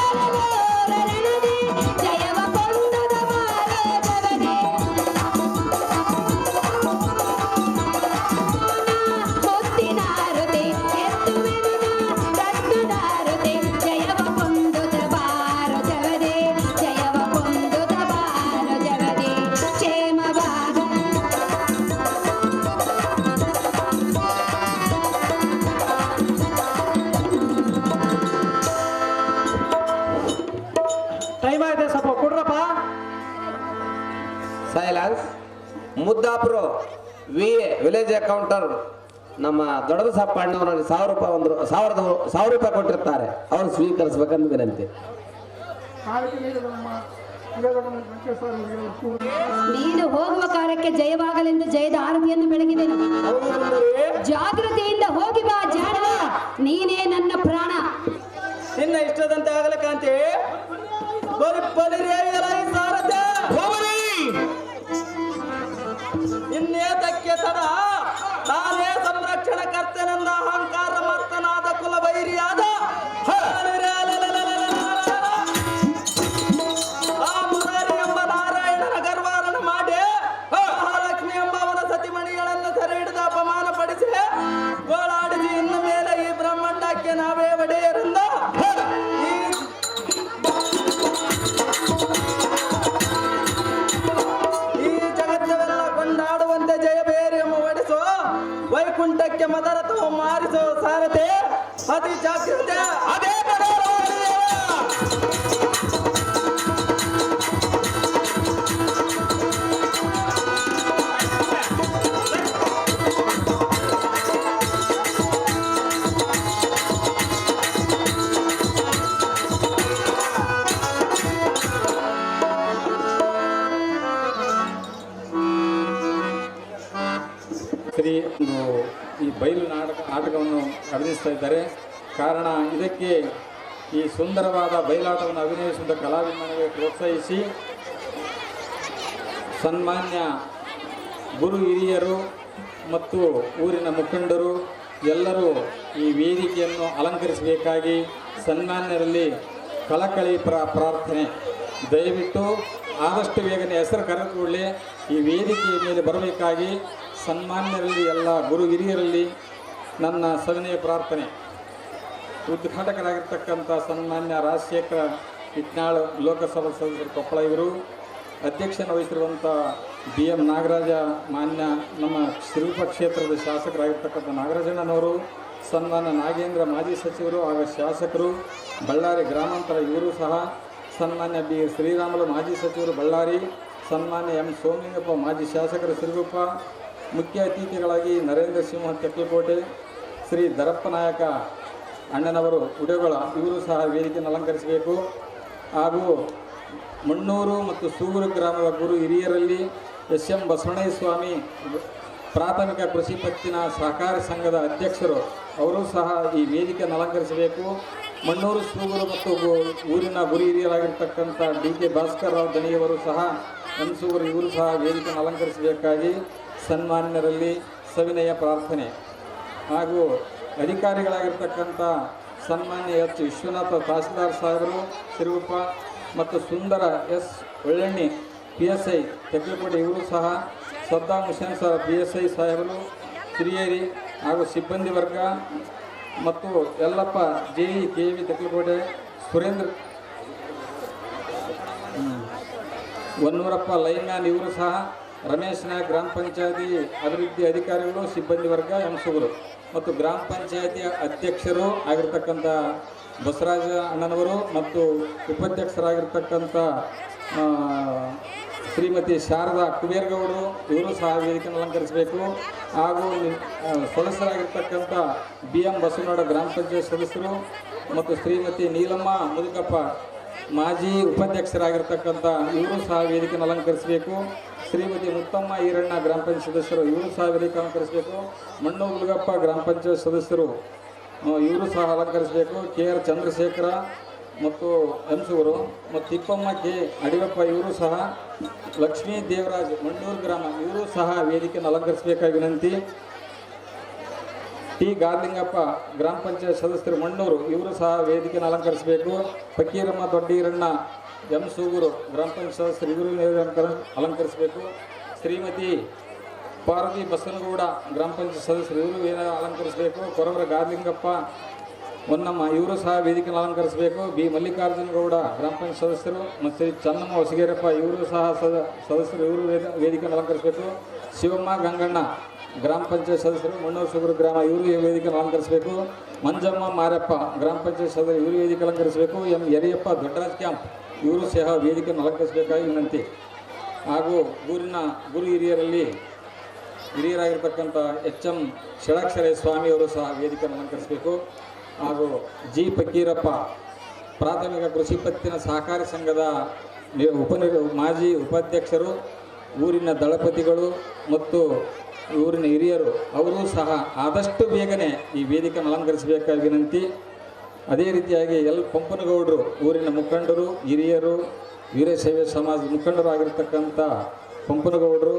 ಮುದ್ದಾಪುರ VA ವಿಲೇಜ್ ಅಕೌಂಟರ್ ನಮ್ಮ ದೊಡ್ಡಬಸಪ್ಪ ಅಣ್ಣವರಿಗೆ 1000 ರೂಪಾಯಿ ಸಾವಿರ ರೂಪಾಯಿ ಕೊಟ್ಟಿರ್ತಾರೆ. ಅವರು ಸ್ವೀಕರಿಸಬೇಕಂತ ವಿನಂತಿ. ನೀನು ಹೋಗುವ ಕಾರ್ಯಕ್ಕೆ ಜಯವಾಗಲೆಂದು ಜಯದ ಆರತಿಯನ್ನು ಬೆಳಗಿದೆನು. ಜಾಗೃತಿಯಿಂದ ಹೋಗಿ ಬಾ ಜಾಣವ, ನೀನೇ ನನ್ನ ಪ್ರಾಣ. ನಿನ್ನ ಇಷ್ಟದಂತೆ ಆಗಲಿ ಕಾಂತಿ. ಇನ್ನೇತಕ್ಕೆ ತಡ, ನಾನೇ ಸಂರಕ್ಷಣ ಕರ್ತನೆಂದ ಅಹಂಕಾರ ಮರ್ತನಾದ ಕುಲ ವೈರಿಯಾದ ಆ ಮುರಾರಿ ಎಂಬ ನಾರಾಯಣನ ಗರ್ವಾರನ ಮಾಡಿ ಮಹಾಲಕ್ಷ್ಮಿ ಎಂಬ ಅವನ ಸತಿಮಣಿಗಳನ್ನು ಸೆರೆ ಹಿಡಿದು ಅಪಮಾನ ಪಡಿಸಿ ಗೋಳಾಡಿಸಿ ಇನ್ನು ಮೇಲೆ ಈ ಬ್ರಹ್ಮಾಂಡಕ್ಕೆ ನಾವೇ ಒಡೆಯರಿಂದ ಈ ಜಗತ್ತವೆಲ್ಲ ಕೊಂಡಾಡುವಂತೆ ಜಯಬೇರಿ ಎಂಬ ಒಡಿಸೋ ವೈಕುಂಠಕ್ಕೆ ಮದರಥವು ಮಾರಿಸೋ ಸಾರಥೆ ಅತಿ ಜಾಗ್ರತೆ ಅದೇ ಶ್ರೀ ಈ ಬಯಲು ಆಟವನ್ನು ಅಭಿನಯಿಸ್ತಾ ಇದ್ದಾರೆ. ಕಾರಣ ಇದಕ್ಕೆ ಈ ಸುಂದರವಾದ ಬಯಲಾಟವನ್ನು ಅಭಿನಯಿಸುವ ಕಲಾಭಿಮಾನಿಗಳಿಗೆ ಪ್ರೋತ್ಸಾಹಿಸಿ ಸನ್ಮಾನ್ಯ ಗುರು ಹಿರಿಯರು ಮತ್ತು ಊರಿನ ಮುಖಂಡರು ಎಲ್ಲರೂ ಈ ವೇದಿಕೆಯನ್ನು ಅಲಂಕರಿಸಬೇಕಾಗಿ ಸನ್ಮಾನ್ಯರಲ್ಲಿ ಕಳಕಳಿ ಪ್ರಾರ್ಥನೆ. ದಯವಿಟ್ಟು ಆದಷ್ಟು ಬೇಗನೆ ಹೆಸರು ಕರೆದುಕೊಳ್ಳಿ ಈ ವೇದಿಕೆಯ ಮೇಲೆ ಬರಬೇಕಾಗಿ ಸನ್ಮಾನ್ಯರಲ್ಲಿ ಎಲ್ಲ ಗುರು ಹಿರಿಯರಲ್ಲಿ ನನ್ನ ಸವಿನಯ ಪ್ರಾರ್ಥನೆ. ಉದ್ಘಾಟಕರಾಗಿರ್ತಕ್ಕಂಥ ಸನ್ಮಾನ್ಯ ರಾಜಶೇಖರ ಇಟ್ನಾಳ್ ಲೋಕಸಭಾ ಸದಸ್ಯರು ಕೊಪ್ಪಳ ಇವರು, ಅಧ್ಯಕ್ಷನ ವಹಿಸಿರುವಂಥ BM ನಾಗರಾಜ ಮಾನ್ಯ ನಮ್ಮ ಸಿರುಪ ಕ್ಷೇತ್ರದ ಶಾಸಕರಾಗಿರ್ತಕ್ಕಂಥ ನಾಗರಾಜಣ್ಣನವರು, ಸನ್ಮಾನ್ಯ ನಾಗೇಂದ್ರ ಮಾಜಿ ಸಚಿವರು ಹಾಗೂ ಶಾಸಕರು ಬಳ್ಳಾರಿ ಗ್ರಾಮಾಂತರ ಇವರು ಸಹ, ಸನ್ಮಾನ್ಯ B ಶ್ರೀರಾಮುಲು ಮಾಜಿ ಸಚಿವರು ಬಳ್ಳಾರಿ, ಸನ್ಮಾನ್ಯ M ಸೋಮಲಿಂಗಪ್ಪ ಮಾಜಿ ಶಾಸಕರು ಸಿರುಗುಪ್ಪ, ಮುಖ್ಯ ಅತಿಥಿಗಳಾಗಿ ನರೇಂದ್ರ ಸಿಂಹ ತೆಕ್ಕಲಕೋಟೆ, ಶ್ರೀ ದರಪ್ಪ ನಾಯಕ ಅಣ್ಣನವರು ಉಡೆಗೊಳ ಇವರು ಸಹ ವೇದಿಕೆಯನ್ನು ಅಲಂಕರಿಸಬೇಕು. ಹಾಗೂ ಮಣ್ಣೂರು ಮತ್ತು ಸೂಗೂರು ಗ್ರಾಮದ ಗುರು ಹಿರಿಯರಲ್ಲಿ SM ಬಸವಣ್ಣಯ್ಯ ಸ್ವಾಮಿ ಪ್ರಾಥಮಿಕ ಕೃಷಿ ಪತ್ತಿನ ಸಹಕಾರಿ ಸಂಘದ ಅಧ್ಯಕ್ಷರು ಅವರು ಸಹ ಈ ವೇದಿಕೆಯನ್ನು ಅಲಂಕರಿಸಬೇಕು. ಮಣ್ಣೂರು ಸೂಗೂರು ಮತ್ತು ಊರಿನ ಗುರು ಹಿರಿಯರಾಗಿರ್ತಕ್ಕಂಥ DK ಭಾಸ್ಕರ್ ರಾವ್ ದಣಿಯವರು ಸಹ ಸೂಗೂರು ಇವರು ಸಹ ವೇದಿಕೆಯನ್ನು ಅಲಂಕರಿಸಬೇಕಾಗಿ ಸನ್ಮಾನ್ಯರಲ್ಲಿ ಸವಿನಯ ಪ್ರಾರ್ಥನೆ. ಹಾಗೂ ಅಧಿಕಾರಿಗಳಾಗಿರ್ತಕ್ಕಂಥ ಸನ್ಮಾನ್ಯ H ವಿಶ್ವನಾಥ ತಹಸೀಲ್ದಾರ್ ಸಾಹೇಬರು ಸಿರುಗುಪ್ಪ ಮತ್ತು ಸುಂದರ S ಒಳ್ಳಣ್ಣಿ PSI ತೆಕ್ಕಲಕೋಟೆ ಇವರು ಸಹ, ಸದ್ದಾಂ ಹುಸೇನ್ ಸರ್ PSI ಸಾಹೇಬರು ಹಿರಿಯರಿ ಹಾಗೂ ಸಿಬ್ಬಂದಿ ವರ್ಗ ಮತ್ತು Yallappa JE KV Tekkalakote, Surendra Honnurappa lineman ಇವರು ಸಹ, ರಮೇಶ್ ನಾಯಕ್ ಗ್ರಾಮ ಪಂಚಾಯತಿ ಅಭಿವೃದ್ಧಿ ಅಧಿಕಾರಿಗಳು ಸಿಬ್ಬಂದಿ ವರ್ಗ ಎಂಸೂರು ಮತ್ತು ಗ್ರಾಮ ಪಂಚಾಯತಿಯ ಅಧ್ಯಕ್ಷರು ಆಗಿರ್ತಕ್ಕಂಥ ಬಸವರಾಜ ಅಣ್ಣನವರು ಮತ್ತು ಉಪಾಧ್ಯಕ್ಷರಾಗಿರ್ತಕ್ಕಂಥ ಶ್ರೀಮತಿ ಶಾರದಾ ಕುಬೇರ್ಗೌಡರು ಇವರು ಸಹ ವೇದಿಕೆಯನ್ನು ಅಲಂಕರಿಸಬೇಕು. ಹಾಗೂ ಸದಸ್ಯರಾಗಿರ್ತಕ್ಕಂಥ BM ಬಸವನಗೌಡ ಗ್ರಾಮ ಪಂಚಾಯತ್ ಸದಸ್ಯರು ಮತ್ತು ಶ್ರೀಮತಿ ನೀಲಮ್ಮ ಮುದುಕಪ್ಪ ಮಾಜಿ ಉಪಾಧ್ಯಕ್ಷರಾಗಿರ್ತಕ್ಕಂಥ ಇವರು ಸಹ ವೇದಿಕೆಯನ್ನು ಅಲಂಕರಿಸಬೇಕು. ಶ್ರೀಮತಿ ಮುತ್ತಮ್ಮ ಈರಣ್ಣ ಗ್ರಾಮ ಪಂಚಾಯತ್ ಸದಸ್ಯರು ಇವರು ಸಹ ವೇದಿಕೆ ಅಲಂಕರಿಸಬೇಕು. ಮಣ್ಣು ಮುರುಗಪ್ಪ ಗ್ರಾಮ ಪಂಚಾಯತ್ ಸದಸ್ಯರು ಇವರು ಸಹ ಅಲಂಕರಿಸಬೇಕು. KR ಚಂದ್ರಶೇಖರ ಮತ್ತು ಎಂಸೂರು ಮತ್ತು ತಿಪ್ಪಮ್ಮ K ಅಡಿವಪ್ಪ ಇವರು ಸಹ, ಲಕ್ಷ್ಮೀ ದೇವರಾಜ್ ಮಣ್ಣೂರು ಗ್ರಾಮ ಇವರು ಸಹ ವೇದಿಕೆಯನ್ನು ಅಲಂಕರಿಸಬೇಕಾಗಿ ವಿನಂತಿ. T ಗಾರ್ಲಿಂಗಪ್ಪ ಗ್ರಾಮ ಪಂಚಾಯತ್ ಸದಸ್ಯರು ಮಣ್ಣೂರು ಇವರು ಸಹ ವೇದಿಕೆಯನ್ನು ಅಲಂಕರಿಸಬೇಕು. ಫಕೀರಮ್ಮ ದೊಡ್ಡೀರಣ್ಣ ಸೂಗೂರು ಗ್ರಾಮ ಪಂಚಾಯತ್ ಸದಸ್ಯರು ಇವರು ಅಲಂಕರಿಸಬೇಕು. ಶ್ರೀಮತಿ ಪಾರ್ವತಿ ಬಸನಗೌಡ ಗ್ರಾಮ ಪಂಚಾಯತ್ ಸದಸ್ಯರು ಇವರು ಅಲಂಕರಿಸಬೇಕು. ಕೊರವರ ಗಾರ್ಲಿಂಗಪ್ಪ ಹೊನ್ನಮ್ಮ ಇವರು ಸಹ ವೇದಿಕೆಯನ್ನು ಅಲಂಕರಿಸಬೇಕು. B ಮಲ್ಲಿಕಾರ್ಜುನ ಗೌಡ ಗ್ರಾಮ ಪಂಚಾಯತ್ ಸದಸ್ಯರು ಮತ್ತು ಚನ್ನಮ್ಮ ಹೊಸಗೇರಪ್ಪ ಇವರು ಸಹ ಸದಸ್ಯರು ಇವರು ವೇದಿಕೆಯನ್ನು ಅಲಂಕರಿಸಬೇಕು. ಶಿವಮ್ಮ ಗಂಗಣ್ಣ ಗ್ರಾಮ ಪಂಚಾಯತ್ ಸದಸ್ಯರು ಮಣ್ಣೂರು ಸೂಗೂರು ಗ್ರಾಮ ಇವರು ವೇದಿಕೆಯನ್ನು ಅಲಂಕರಿಸಬೇಕು. ಮಂಜಮ್ಮ ಮಾರಪ್ಪ ಗ್ರಾಮ ಪಂಚಾಯತ್ ಸದಸ್ಯರು ಇವರು ವೇದಿಕೆ ಅಲಂಕರಿಸಬೇಕು. M ಯರಿಯಪ್ಪ ದೊಡ್ಡರಾಜ್ ಕ್ಯಾಂಪ್ ಇವರು ಸಹ ವೇದಿಕೆಯನ್ನು ಅಲಂಕರಿಸಬೇಕಾಗಿ ವಿನಂತಿ. ಹಾಗೂ ಊರಿನ ಗುರು ಹಿರಿಯರಲ್ಲಿ ಹಿರಿಯರಾಗಿರ್ತಕ್ಕಂಥ ಎಚ್ ಎಂ ಷಡಾಕ್ಷರ ಸ್ವಾಮಿಯವರು ಸಹ ವೇದಿಕೆಯನ್ನು ಅಲಂಕರಿಸಬೇಕು. ಹಾಗೂ ಜಿ ಫಕೀರಪ್ಪ ಪ್ರಾಥಮಿಕ ಕೃಷಿ ಪತ್ತಿನ ಸಹಕಾರಿ ಸಂಘದ ಮಾಜಿ ಉಪಾಧ್ಯಕ್ಷರು, ಊರಿನ ದಳಪತಿಗಳು ಮತ್ತು ಊರಿನ ಹಿರಿಯರು ಅವರು ಸಹ ಆದಷ್ಟು ಬೇಗನೆ ಈ ವೇದಿಕೆಯನ್ನು ಅಲಂಕರಿಸಬೇಕಾಗಿ ವಿನಂತಿ. ಅದೇ ರೀತಿಯಾಗಿ ಪಂಪನಗೌಡರು ಊರಿನ ಮುಖಂಡರು, ಹಿರಿಯರು, ವೀರಶೈವ ಸಮಾಜದ ಮುಖಂಡರು ಆಗಿರ್ತಕ್ಕಂಥ ಪಂಪನಗೌಡರು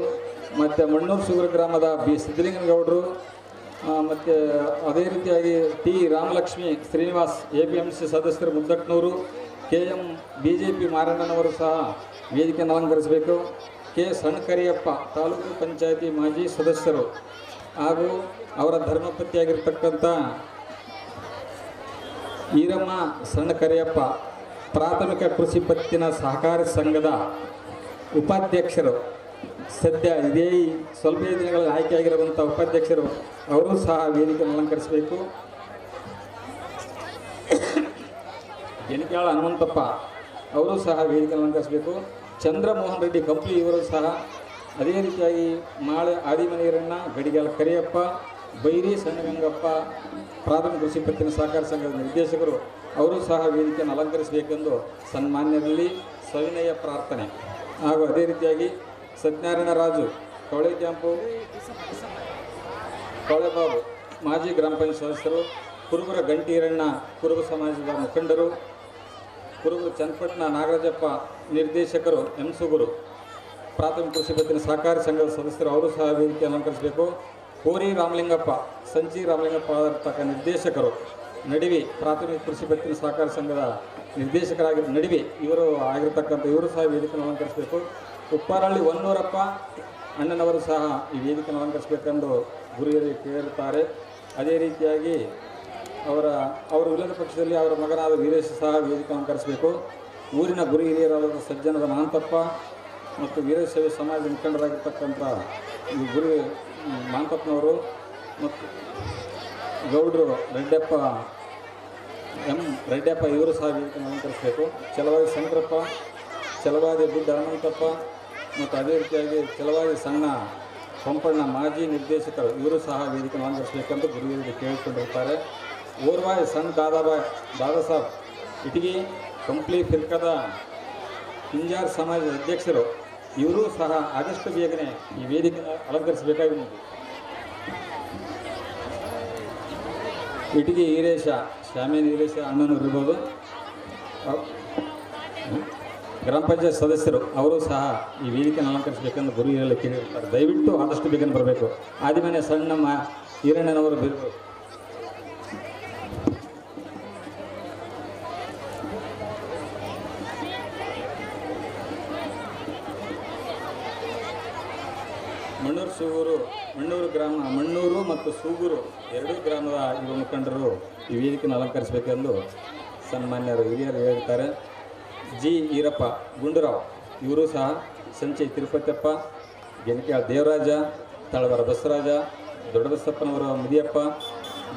ಮತ್ತು ಮಣ್ಣೂರು ಸುಗರ ಗ್ರಾಮದ ಬಿ ಸಿದ್ದಲಿಂಗನಗೌಡರು ಮತ್ತು ಅದೇ ರೀತಿಯಾಗಿ ಟಿ ರಾಮಲಕ್ಷ್ಮಿ ಶ್ರೀನಿವಾಸ್ APMC ಸದಸ್ಯರು ಮುದ್ದಟ್ನೂರು, KM BJP ಮಾರಣ್ಣನವರು ಸಹ ವೇದಿಕೆಯನ್ನು ಅಲಂಕರಿಸಬೇಕು. ಕೆ ಸಣ್ಣಕರಿಯಪ್ಪ ತಾಲೂಕು ಪಂಚಾಯತಿ ಮಾಜಿ ಸದಸ್ಯರು ಹಾಗೂ ಅವರ ಧರ್ಮಪತಿಯಾಗಿರ್ತಕ್ಕಂಥ ಈರಮ್ಮ ಸಣ್ಣಕರಿಯಪ್ಪ ಪ್ರಾಥಮಿಕ ಕೃಷಿ ಪತ್ತಿನ ಸಹಕಾರಿ ಸಂಘದ ಉಪಾಧ್ಯಕ್ಷರು, ಸದ್ಯ ಇದೇ ಸ್ವಲ್ಪ ದಿನಗಳಲ್ಲಿ ಆಯ್ಕೆಯಾಗಿರುವಂಥ ಉಪಾಧ್ಯಕ್ಷರು ಅವರು ಸಹ ವೇದಿಕೆಯನ್ನು ಅಲಂಕರಿಸಬೇಕು. ಗೆಣಕ್ಯಾಳ ಹನುಮಂತಪ್ಪ ಅವರು ಸಹ ವೇದಿಕೆಯನ್ನು ಅಲಂಕರಿಸಬೇಕು. ಚಂದ್ರಮೋಹನ್ ರೆಡ್ಡಿ ಕಂಪ್ಲಿ ಇವರು ಸಹ ಅದೇ ರೀತಿಯಾಗಿ ಮಾಳೆ ಆದಿಮನೀರಣ್ಣ, ಗಡಿಗಾಲ ಕರಿಯಪ್ಪ, ಬೈರಿ ಸಣ್ಣಗಂಗಪ್ಪ ಪ್ರಾಥಮಿಕ ಕೃಷಿ ಪತ್ತಿನ ಸಹಕಾರ ಸಂಘದ ನಿರ್ದೇಶಕರು ಅವರು ಸಹ ವೇದಿಕೆಯನ್ನು ಅಲಂಕರಿಸಬೇಕೆಂದು ಸನ್ಮಾನ್ಯರಲ್ಲಿ ಸವಿನಯ ಪ್ರಾರ್ಥನೆ. ಹಾಗೂ ಅದೇ ರೀತಿಯಾಗಿ ಸತ್ಯನಾರಾಯಣ ರಾಜು ಕವಳೆ ಕ್ಯಾಂಪು, ಕವಳೆಬಾಬು ಮಾಜಿ ಗ್ರಾಮ ಪಂಚಾಯತ್ ಸದಸ್ಯರು, ಕುರುಬರ ಗಂಟೀರಣ್ಣ ಕುರುಬ ಸಮಾಜದ ಮುಖಂಡರು, ಕುರುಬರು ಚನ್ನಪಟ್ಟಣ ನಾಗರಾಜಪ್ಪ ನಿರ್ದೇಶಕರು, ಎಂಸುಗುರು ಪ್ರಾಥಮಿಕ ಕೃಷಿ ಪತ್ತಿನ ಸಹಕಾರಿ ಸಂಘದ ಸದಸ್ಯರು ಅವರು ಸಹ ವೇದಿಕೆ ಅಲಂಕರಿಸಬೇಕು. ಕೋರಿ ರಾಮಲಿಂಗಪ್ಪ, ಸಂಚಿ ರಾಮಲಿಂಗಪ್ಪ ಆಗಿರ್ತಕ್ಕ ನಿರ್ದೇಶಕರು, ನಡಿವಿ ಪ್ರಾಥಮಿಕ ಕೃಷಿ ಪತ್ತಿನ ಸಹಕಾರಿ ಸಂಘದ ನಿರ್ದೇಶಕರಾಗಿ ನಡಿವಿ ಇವರು ಆಗಿರ್ತಕ್ಕಂಥ ಇವರು ಸಹ ವೇದಿಕೆಯನ್ನು ಅಲಂಕರಿಸಬೇಕು. ಉಪ್ಪಾರಳ್ಳಿ ಹೊನ್ನೂರಪ್ಪ ಅಣ್ಣನವರು ಸಹ ಈ ವೇದಿಕೆಯನ್ನು ಅಲಂಕರಿಸಬೇಕೆಂದು ಗುರಿಯರಿಗೆ ಕೇಳಿರುತ್ತಾರೆ. ಅದೇ ರೀತಿಯಾಗಿ ಅವರು ಇಲ್ಲದ ಪಕ್ಷದಲ್ಲಿ ಅವರ ಮಗನಾದ ವೀರೇಶ್ ಸಹ ವೇದಿಕೆ ಅಲಂಕರಿಸಬೇಕು. ಊರಿನ ಗುರು ಹಿರಿಯರಾದ ಸಜ್ಜನದ ಮಹಾಂತಪ್ಪ ಮತ್ತು ವೀರಶೈವ ಸಮಾಜ ಮುಖಂಡರಾಗಿರ್ತಕ್ಕಂಥ ಈ ಗುರು ಮಹಾಂತಪ್ಪನವರು ಮತ್ತು ಗೌಡರು ರೆಡ್ಡಪ್ಪ ಇವರು ಸಹ ವೇದಿಕೆಯನ್ನು ಅಲಂಕರಿಸಬೇಕು. ಚಲವಾದಿ ಶಂಕರಪ್ಪ, ಚಲವಾದಿ ಬುದ್ಧ ಹನುಮಂತಪ್ಪ ಮತ್ತು ಅದೇ ರೀತಿಯಾಗಿ ಚಲವಾದಿ ಸಣ್ಣ ಪಂಪಣ್ಣ ಮಾಜಿ ನಿರ್ದೇಶಕರು ಇವರು ಸಹ ವೇದಿಕೆಯನ್ನು ಅಲಂಕರಿಸಬೇಕಂತ ಗುರುಗಳಿಗೆ ಕೇಳಿಕೊಂಡಿರ್ತಾರೆ. ಓರ್ವಾಯ್ ಸಣ್ಣ ದಾದಾ ಸಾಬ್ ಇಟಗಿ ಕಂಪ್ಲಿ ಫಿರ್ಕದ ಪಿಂಜಾರ್ ಸಮಾಜದ ಅಧ್ಯಕ್ಷರು ಇವರು ಸಹ ಆದಷ್ಟು ಬೇಗನೆ ಈ ವೇದಿಕೆಯನ್ನು ಅಲಂಕರಿಸಬೇಕಾಗಿ ಇಟಗಿ ಈರೇಶ ಶಾಮೇನ್ ಈರೇಶ ಅಣ್ಣನವರು ಇರ್ಬೋದು, ಗ್ರಾಮ ಪಂಚಾಯತ್ ಸದಸ್ಯರು ಅವರು ಸಹ ಈ ವೇದಿಕೆಯನ್ನು ಅಲಂಕರಿಸಬೇಕೆಂದು ಗುರುಗಳಲ್ಲಿ ಕೇಳಿರ್ತಾರೆ. ದಯವಿಟ್ಟು ಆದಷ್ಟು ಬೇಗನೆ ಬರಬೇಕು. ಆದಿಮನೆ ಸಣ್ಣಮ್ಮ ಈರಣ್ಣನವರು ಬರಬೇಕು. ಮಣ್ಣೂರು ಮತ್ತು ಸೂಗೂರು ಎರಡೂ ಗ್ರಾಮದ ಯುವ ಮುಖಂಡರು ಈ ವೇದಿಕೆಯನ್ನು ಅಲಂಕರಿಸಬೇಕೆಂದು ಸನ್ಮಾನ್ಯರು ಹಿರಿಯರು ಹೇಳ್ತಾರೆ. ಜಿ ಈರಪ್ಪ ಗುಂಡೂರಾವ್ ಇವರು ಸಹ ಸಂಚಿ ತಿರುಪತಿಯಪ್ಪ, ಗೆಣಕ್ಯಾಳ ದೇವರಾಜ, ತಳವರ ಬಸವರಾಜ, ದೊಡ್ಡಬಸಪ್ಪನವರ ಮುದಿಯಪ್ಪ,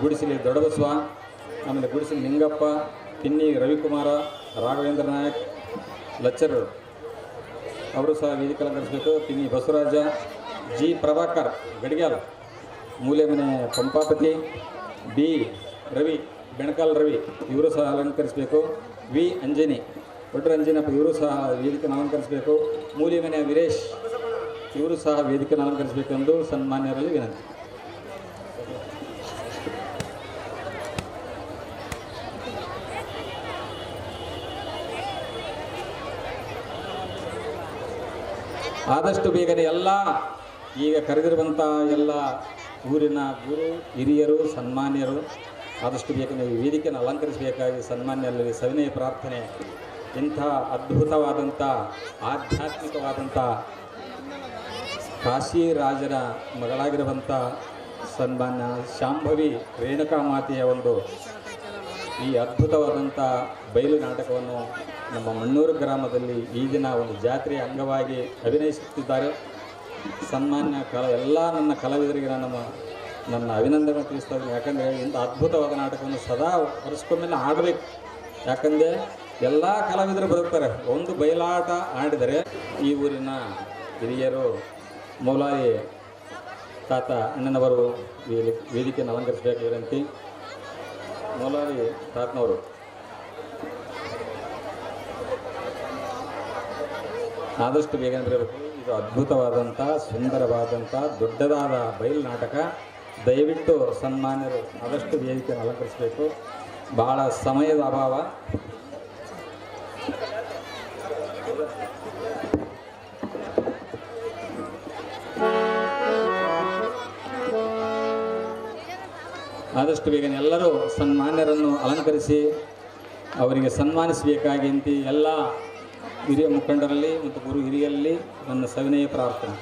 ಗುಡಿಸಲಿ ದೊಡ್ಡಬಸವ, ಆಮೇಲೆ ಗುಡಿಸಲಿ ನಿಂಗಪ್ಪ, ಪಿನ್ನಿ ರವಿಕುಮಾರ, ರಾಘವೇಂದ್ರ ನಾಯಕ್ ಲಚ್ಚರರು ಅವರು ಸಹ ವೇದಿಕೆ ಅಲಂಕರಿಸಬೇಕು. ಪಿನ್ನಿ ಬಸವರಾಜ, ಜಿ ಪ್ರಭಾಕರ್ ಗಡಿಗ್ಯಾಲ್, ಮೂಲೆಮನೆ ಪಂಪಾಪತಿ, ಬಿ ರವಿ ಬೆಣಕಾಲ್ ರವಿ ಇವರು ಸಹ ಅಲಂಕರಿಸಬೇಕು. ವಿ ಅಂಜನಿ ಒಡ್ರ ಅಂಜನಪ್ಪ ಇವರು ಸಹ ವೇದಿಕೆಯನ್ನು ಅಲಂಕರಿಸಬೇಕು. ಮೂಲೆಮನೆ ವೀರೇಶ್ ಇವರು ಸಹ ವೇದಿಕೆಯನ್ನು ಅಲಂಕರಿಸಬೇಕೆಂದು ಸನ್ಮಾನ್ಯರಲ್ಲಿ ವಿನಂತಿ. ಆದಷ್ಟು ಬೇಗನೆ ಎಲ್ಲ ಈಗ ಕರೆದಿರುವಂಥ ಎಲ್ಲ ಊರಿನ ಗುರು ಹಿರಿಯರು ಸನ್ಮಾನ್ಯರು ಆದಷ್ಟು ಬೇಗನೆ ಈ ವೇದಿಕೆಯನ್ನು ಅಲಂಕರಿಸಬೇಕಾಗಿ ಸನ್ಮಾನ್ಯರಲ್ಲಿ ಸವಿನಯ ಪ್ರಾರ್ಥನೆ. ಇಂಥ ಅದ್ಭುತವಾದಂಥ ಆಧ್ಯಾತ್ಮಿಕವಾದಂಥ ಕಾಶಿ ರಾಜನ ಮಗಳಾಗಿರುವಂಥ ಸನ್ಮಾನ್ಯ ಶಾಂಭವಿ ರೇಣುಕಾ ಮಾತೆಯ ಒಂದು ಈ ಅದ್ಭುತವಾದಂಥ ಬಯಲು ನಾಟಕವನ್ನು ನಮ್ಮ ಮಣ್ಣೂರು ಗ್ರಾಮದಲ್ಲಿ ಈ ದಿನ ಒಂದು ಜಾತ್ರೆಯ ಅಂಗವಾಗಿ ಅಭಿನಯಿಸುತ್ತಿದ್ದಾರೆ. ಸನ್ಮಾನ್ಯ ಎಲ್ಲ ನನ್ನ ಕಲಾವಿದರಿಗೆ ನನ್ನ ಅಭಿನಂದನೆ ತಿಳಿಸ್ತಾ ಇದ್ದೀನಿ. ಯಾಕಂದರೆ ಇಂಥ ಅದ್ಭುತವಾದ ನಾಟಕವನ್ನು ಸದಾ ವರ್ಷಕ್ಕೊಮ್ಮೆಲೆ ಆಡಬೇಕು. ಯಾಕಂದರೆ ಎಲ್ಲ ಕಲಾವಿದರು ಬದುಕ್ತಾರೆ. ಒಂದು ಬಯಲಾಟ ಆಡಿದರೆ ಈ ಊರಿನ ಹಿರಿಯರು ಮೌಲಾಯಿ ತಾತ ಅಣ್ಣನವರು ವೇದಿಕೆಯನ್ನು ಅಲಂಕರಿಸಬೇಕು ವಿನಂತಿ. ಮೌಲಾಲಿ ತಾತನವರು ಆದಷ್ಟು ಬೇಗ ಬರಬೇಕು. ಇದು ಅದ್ಭುತವಾದಂಥ ಸುಂದರವಾದಂಥ ದೊಡ್ಡದಾದ ಬಯಲು ನಾಟಕ. ದಯವಿಟ್ಟು ಸನ್ಮಾನ್ಯರು ಆದಷ್ಟು ವೇದಿಕೆಯನ್ನು ಅಲಂಕರಿಸಬೇಕು. ಬಹಳ ಸಮಯದ ಅಭಾವ. ಆದಷ್ಟು ಬೇಗನೆ ಎಲ್ಲರೂ ಸನ್ಮಾನ್ಯರನ್ನು ಅಲಂಕರಿಸಿ ಅವರಿಗೆ ಸನ್ಮಾನಿಸಬೇಕಾಗಿ ಅಂತ ಎಲ್ಲ ಹಿರಿಯ ಮುಖಂಡರಲ್ಲಿ ಮತ್ತು ಗುರು ಹಿರಿಯರಲ್ಲಿ ನನ್ನ ಸವಿನಯ ಪ್ರಾರ್ಥನೆ.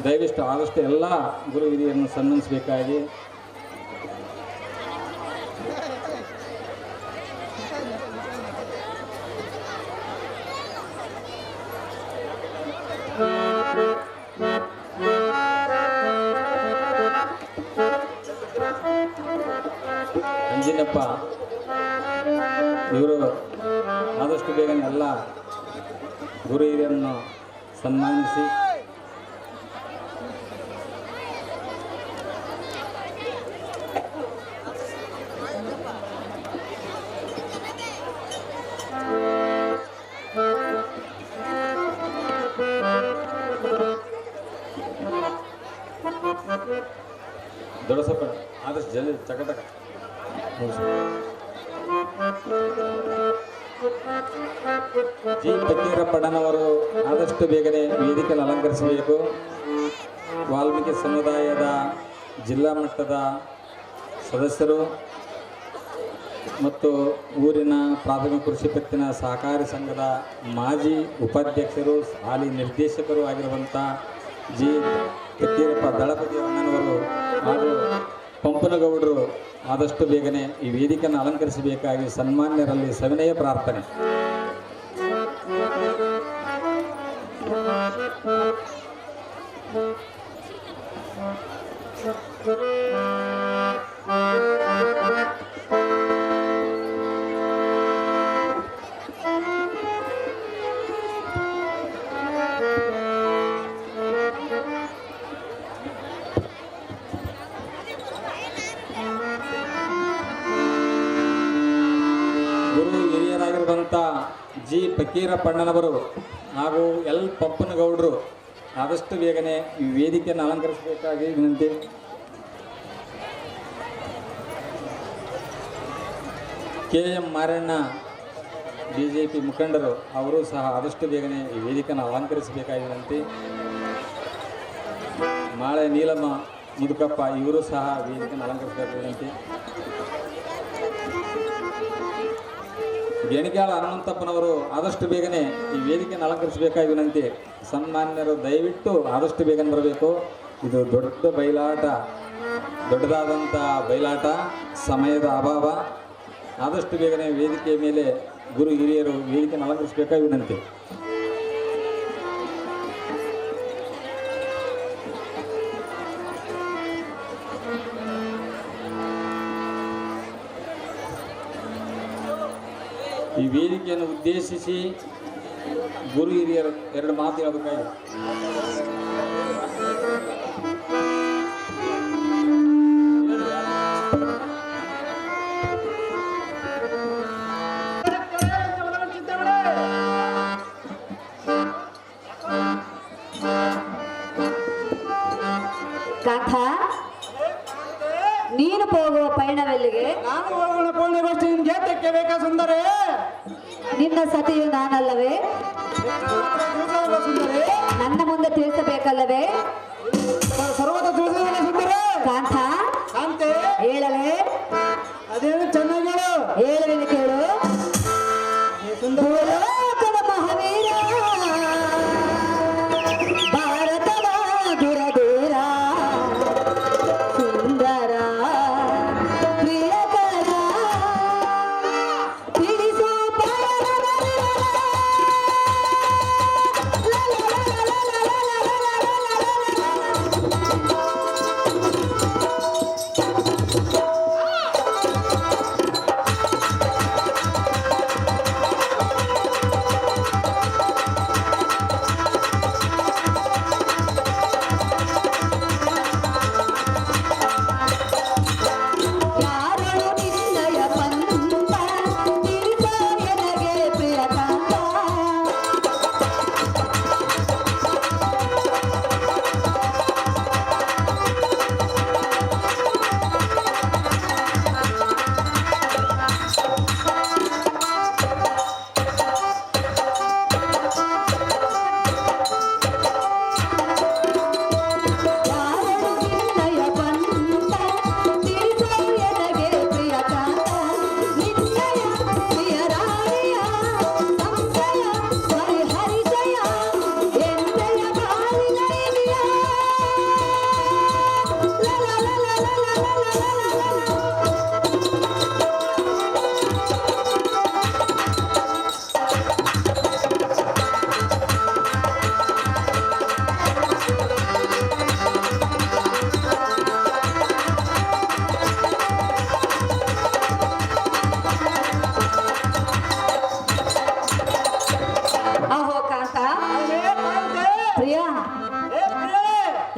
ದಯವಿಟ್ಟು ಆದಷ್ಟು ಎಲ್ಲ ಗುರು ಹಿರಿಯರನ್ನು ಸನ್ಮಾನಿಸಬೇಕಾಗಿ. ಅಂಜಿನಪ್ಪ ಇವರು ಆದಷ್ಟು ಬೇಗನೆ ಎಲ್ಲ ಗುರು ಹಿರಿಯರನ್ನು ಸನ್ಮಾನಿಸಿ ದೊಡ್ಡಸಪ್ಪ ಆದಷ್ಟು ಜಲ್ದಿ ಚಕಟಕ ಜಿ ಫಕೀರಪ್ಪಣ್ಣನವರು ಆದಷ್ಟು ಬೇಗನೆ ವೇದಿಕೆಯನ್ನು ಅಲಂಕರಿಸಬೇಕು. ವಾಲ್ಮೀಕಿ ಸಮುದಾಯದ ಜಿಲ್ಲಾ ಮಟ್ಟದ ಸದಸ್ಯರು ಮತ್ತು ಊರಿನ ಪ್ರಾಥಮಿಕ ಕೃಷಿ ಪತ್ತಿನ ಸಹಕಾರಿ ಸಂಘದ ಮಾಜಿ ಉಪಾಧ್ಯಕ್ಷರು ಹಾಲಿ ನಿರ್ದೇಶಕರು ಆಗಿರುವಂಥ ಜಿ ಫಕೀರಪ್ಪ ದಳಪತಿ ಅಣ್ಣನವರು ಹಾಗೂ ಪಂಪನಗೌಡರು ಆದಷ್ಟು ಬೇಗನೆ ಈ ವೇದಿಕೆಯನ್ನು ಅಲಂಕರಿಸಬೇಕಾಗಿ ಸನ್ಮಾನ್ಯರಲ್ಲಿ ಸವಿನಯ ಪ್ರಾರ್ಥನೆ. ಗುರು ಹಿರಿಯರಾಗಿರುವಂಥ ಜಿ ಫಕೀರಪ್ಪಣ್ಣನವರು ಹಾಗೂ ಎಲ್ ಪಂಪನಗೌಡರು ಆದಷ್ಟು ಬೇಗನೆ ಈ ವೇದಿಕೆಯನ್ನು ಅಲಂಕರಿಸಬೇಕಾಗಿ ವಿನಂತಿ. ಕೆ ಎಂ ಮಾರಣ್ಣ BJP ಮುಖಂಡರು ಅವರು ಸಹ ಆದಷ್ಟು ಬೇಗನೆ ಈ ವೇದಿಕೆಯನ್ನು ಅಲಂಕರಿಸಬೇಕಾಗಿ ವಿನಂತಿ. ಮಾಳೆ ನೀಲಮ್ಮ ಮುದುಕಪ್ಪ ಇವರು ಸಹ ವೇದಿಕೆಯನ್ನು ಅಲಂಕರಿಸಬೇಕು ವಿನಂತಿ. ಗೆಣಿಗಾಳ ಹನುಮಂತಪ್ಪನವರು ಆದಷ್ಟು ಬೇಗನೆ ಈ ವೇದಿಕೆಯನ್ನು ಅಲಂಕರಿಸಬೇಕಾಗಿ ವಿನಂತಿ. ಸನ್ಮಾನ್ಯರು ದಯವಿಟ್ಟು ಆದಷ್ಟು ಬೇಗನೆ ಬರಬೇಕು. ಇದು ದೊಡ್ಡ ಬಯಲಾಟ, ದೊಡ್ಡದಾದಂಥ ಬಯಲಾಟ, ಸಮಯದ ಅಭಾವ. ಆದಷ್ಟು ಬೇಗನೆ ವೇದಿಕೆಯ ಮೇಲೆ ಗುರು ಹಿರಿಯರು ವೇದಿಕೆಯನ್ನು ಅಲಂಕರಿಸಬೇಕಾಗಿ ವಿನಂತಿ. ಈ ವೇದಿಕೆಯನ್ನು ಉದ್ದೇಶಿಸಿ ಗುರು ಹಿರಿಯರು ಎರಡು ಮಾತು ಹೇಳಬೇಕಾಗಿ. ಕಾಂತ, ನೀನು ಹೋಗುವ ಪಯಣವೆಲ್ಲಿಗೆ? ನಾನು ಹೋಗೋಣ ಪೂರ್ಣಗೋಷ್ಠಿ ನಿಮ್ಗೆ ಏತಕ್ಕೆ ಬೇಕಾ ಸುಂದರೇ? ನಿನ್ನ ಸತಿಯು ನಾನಲ್ಲವೇ? ಸುಂದರೇ ನನ್ನ ಮುಂದೆ ತಿಳಿಸಬೇಕಲ್ಲವೇ? ಸರ್ವತ ತಿಳಿಸಿದ ಸುಂದರೇ. ಕಾಂತ, ಕಾಂತೆ ಹೇಳಲೇ? ಅದೇನು ಚೆನ್ನಾಗಿ ಹೇಳು. ಹೇಳುವೆನು ಕೇಳು. ಭೂಲೋಕದ ಮಹಾವೀರ, ಭಾರತದ ದುರದೂರ, ಸುಂದರ ಪ್ರಿಯಕರ, ತಿಳಿಸೋ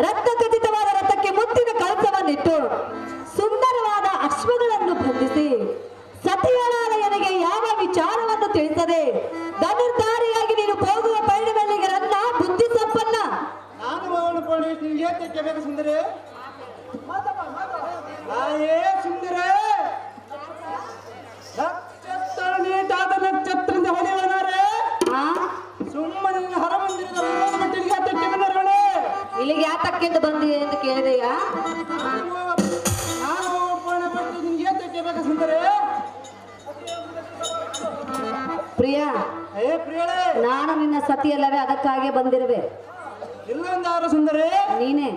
ರತ್ನಖಚಿತವಾದ ರಥಕ್ಕೆ ಮುತ್ತಿನ ಕಳಸವನ್ನಿಟ್ಟು ಸುಂದರವಾದ ಅಶ್ವಗಳನ್ನು ಬಂಧಿಸಿ ಸತಿಯಳಾದ ನನಗೆ ಯಾವ ವಿಚಾರವನ್ನು ತಿಳಿಸದೆ ಧನುರ್ಧಾರಿಯಾಗಿ ನೀನು ಹೋಗುವ ಪಯಣವೆಲ್ಲಿಗೆ ನನ್ನ ಬುದ್ಧಿ ಸಂಪನ್ನ. ನಾನು ಅವನು ಪೊಲೀಸ್ ನಿಮಗೆ ತೆಕ್ಕಬೇಕು ಸುಂದರಿ. ನಾಯೇ ಸುಂದರಿ ನಕ್ಷತ್ರ ನೀಟಾದ ನಕ್ಷತ್ರದ ಹೊಡೆಯವನಾರೆ ಆ ಸುಮ್ಮನೆ ಹರಮಂದಿರದ ಮಟ್ಟಿಗೆ ತೆಕ್ಕೆ ಬಂದರವಳೆ. ಇಲ್ಲಿಗೆ ಯಾತಕ್ಕೆಂದು ಬಂದಿದೆ ಎಂದು ಕೇಳಿದೆಯಾ? ನಾನು ಪೂರ್ಣ ಪಟ್ಟು ನಿಮಗೆ ತೆಕ್ಕಬೇಕು ಸುಂದರಿ. ಪ್ರಿಯ, ಏ ಪ್ರಿಯಳೇ, ನಾನು ನಿನ್ನ ಸತಿಯಲ್ಲವೇ, ಅದಕ್ಕಾಗಿ ಬಂದಿರುವೆ. ಇಲ್ಲೊಂದಾರು ಸುಂದರಿ, ನೀನೇ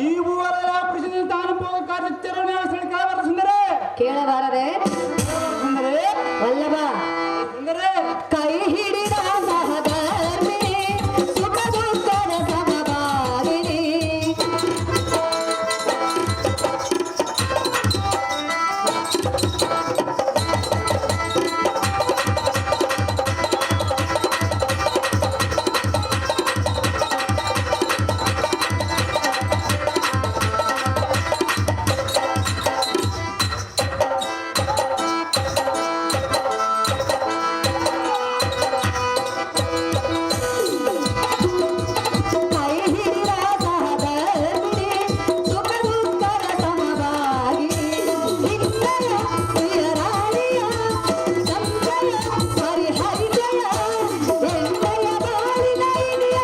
ಈ ಭೂವರದ ಪುರುಷನ ತಾನು ಹೋಗ ಕಾರ್ಯಚರಣೆ ಕೇಳಬಾರ ಸುಂದರಿ. ಕೇಳಬಾರದೆ ಸುಂದರಿ ವಲ್ಲಭ. ಸುಂದರಿ ಕೈ ಹಿಡಿದ ಸಹಧರ್ಮಿ ಸುಖ ದುಃಖದ ಸಮಭಾಗಿನಿ. ಕೈ ಹಿಡಿದ ಸಹಧರ್ಮಿ ಸುಖ ದುಃಖದ ಸಮಭಾಗಿನಿ. ನಿನ್ನಯ ಪ್ರಿಯರಾಣಿಯ ಸಂಶಯ ಪರಿಹರಿಸಯ ಎನ್ನಯ ಬಾಳಿನ ಇನಿಯ.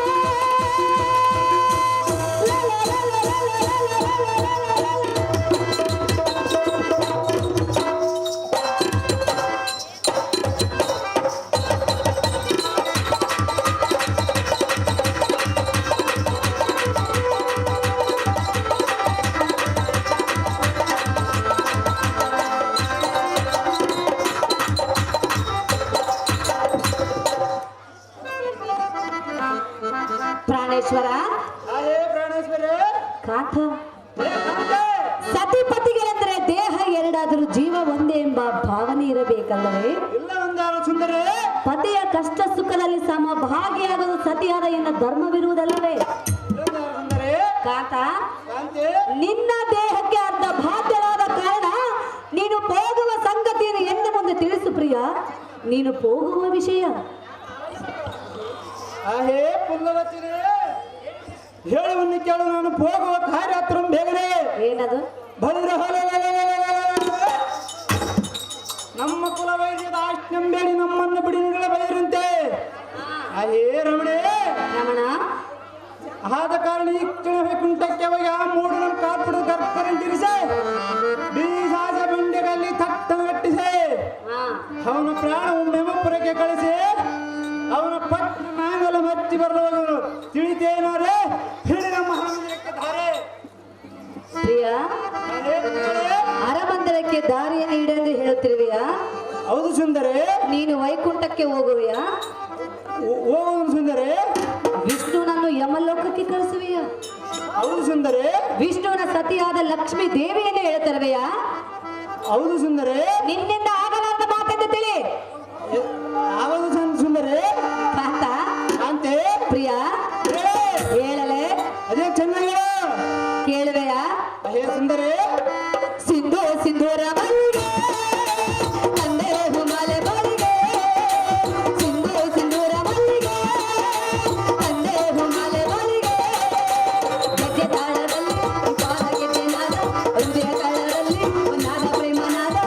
ಪ್ರಾಣೇಶ್ವರ, ನಾಯೇ ಪ್ರಾಣೇಶ್ವರಿ. ಕಾಂತ, ಏ ಕಾಂತೆ, ಸತಿಪತಿಗಳೆಂದರೆ ದೇಹ ಎರಡಾದರೂ ಜೀವ ಒಂದೇ ಎಂಬ ಭಾವನೆ ಇರಬೇಕಲ್ಲವೇ? ಇಲ್ಲ ಒಂದಾರು ಸುಂದರಿ. ಪತಿಯ ಕಷ್ಟ ಸುಖದಲ್ಲಿ ಸಮಭಾಗಿಯಾಗಲು ಸತಿಯಾದ ಎನ್ನ ಧರ್ಮವಿರುವುದಲ್ಲವೇ? ಇಲ್ಲೊಂದಾರು ಸುಂದರಿ. ಕಾಂತ, ಕಾಂತೆ, ನಿನ್ನ ದೇಹಕ್ಕೆ ಅರ್ಧ ಬಾಧ್ಯರಾದ ಕಾರಣ ನೀನು ಹೋಗುವ ಸಂಗತಿಯನ್ನು ಎನ್ನ ಮುಂದೆ ತಿಳಿಸು ಪ್ರಿಯ. ನೀನು ಹೋಗುವ ವಿಷಯ ಆಹೇ ಪುಲ್ಲವತ್ತಿನೇ, ಹೇಳುವನ್ನು ಕೇಳು. ನಾನು ಹೋಗುವ ಕಾರ್ಯ ಹತ್ರ ಬೇಗನೆ ಏನದು? ಭದ್ರ ನಮ್ಮ ಕುಲ ವೈದ್ಯದ ಆಶ್ನಂಬೇಡಿ ನಮ್ಮನ್ನು ಬಿಡಿ ನಿಗಳ ಬೈರಂತೆ. ಆಹೇ ರಮಣೆ, ರಮಣ, ಆದ ಕಾರಣ ಈ ಕ್ಷಣ ವೈಕುಂಠಕ್ಕೆ ಹೋಗಿ ಆ ಮೂಡು ನಮ್ಮ ಕಾಪಿಡು ಕರ್ಕರಂತಿರಿಸೆ ಬೀಸಾಜ ಬಂಡೆಗಳಲ್ಲಿ ತಟ್ಟನ ಕಟ್ಟಿಸೆ ಅವನ ಪ್ರಾಣ ಮೆಮಪುರಕ್ಕೆ ಕಳಿಸಿ ಅವನ ಪಟ್ಟ ನಾಂಗಲ ಮತ್ತಿ ಬರಲು ತಿಳಿತೇನಾರೆ ಹಿಡಿ ನಮ್ಮ ಹರಮಂದಿರಕ್ಕೆ ಧಾರೆ. ಪ್ರಿಯ, ಆಹೇ ರಮಣೆ, ಅರಮಂದಿರಕ್ಕೆ ದಾರಿಯನ್ನು ಇಡೆಂದು ಹೇಳುತ್ತಿರುವೆಯಾ? ಹೌದು ಸುಂದರಿ. ನೀನು ವೈಕುಂಠಕ್ಕೆ ಹೋಗುವೆಯಾ? ಹೋಗುವುದು ಸುಂದರಿ. ವಿಷ್ಣುನನ್ನು ಯಮಲೋಕಕ್ಕೆ ಕಳಿಸುವೆಯಾ? ಹೌದು ಸುಂದರಿ. ವಿಷ್ಣುವಿನ ಸತಿಯಾದ ಲಕ್ಷ್ಮೀ ದೇವಿಯನ್ನು ಹೇಳ್ತಿರುವೆಯಾ? ಹೌದು ಸುಂದರಿ. ನಿನ್ನಿಂದ ಆಗಲಾರದ ಮಾತೆಂದು ತಿಳಿ. ಹೌದು ಸುಂದರಿ. ಕಾಂತ, ಕಾಂತೆ, ಪ್ರಿಯ, ಹೇಳೆ. ಹೇಳಲೆ, ಅದೇ ಚೆನ್ನಾಗಿ ಕೇಳುವೆಯಾ? ಹೇ ಸುಂದರಿ. ಸಿಂಧು ಸಿಂಧೂರ ಮಲ್ಲಿಗೆ ತಂದೆ ಹುಮಾಲೆ ಬಲಿಗೆ. ಸಿಂಧು ಸಿಂಧೂರ ಮಲ್ಲಿಗೆ ತಂದೆ ಹುಮಾಲೆ ಬಲಿಗೆ. ಗೆಜ್ಜೆ ತಾಳದಲ್ಲಿ ಪಾದ ಗೆಜ್ಜೆ ನಾದ, ಹೃದಯ ತಾಳದಲ್ಲಿ ನಾದ ಪ್ರೇಮ ನಾದ.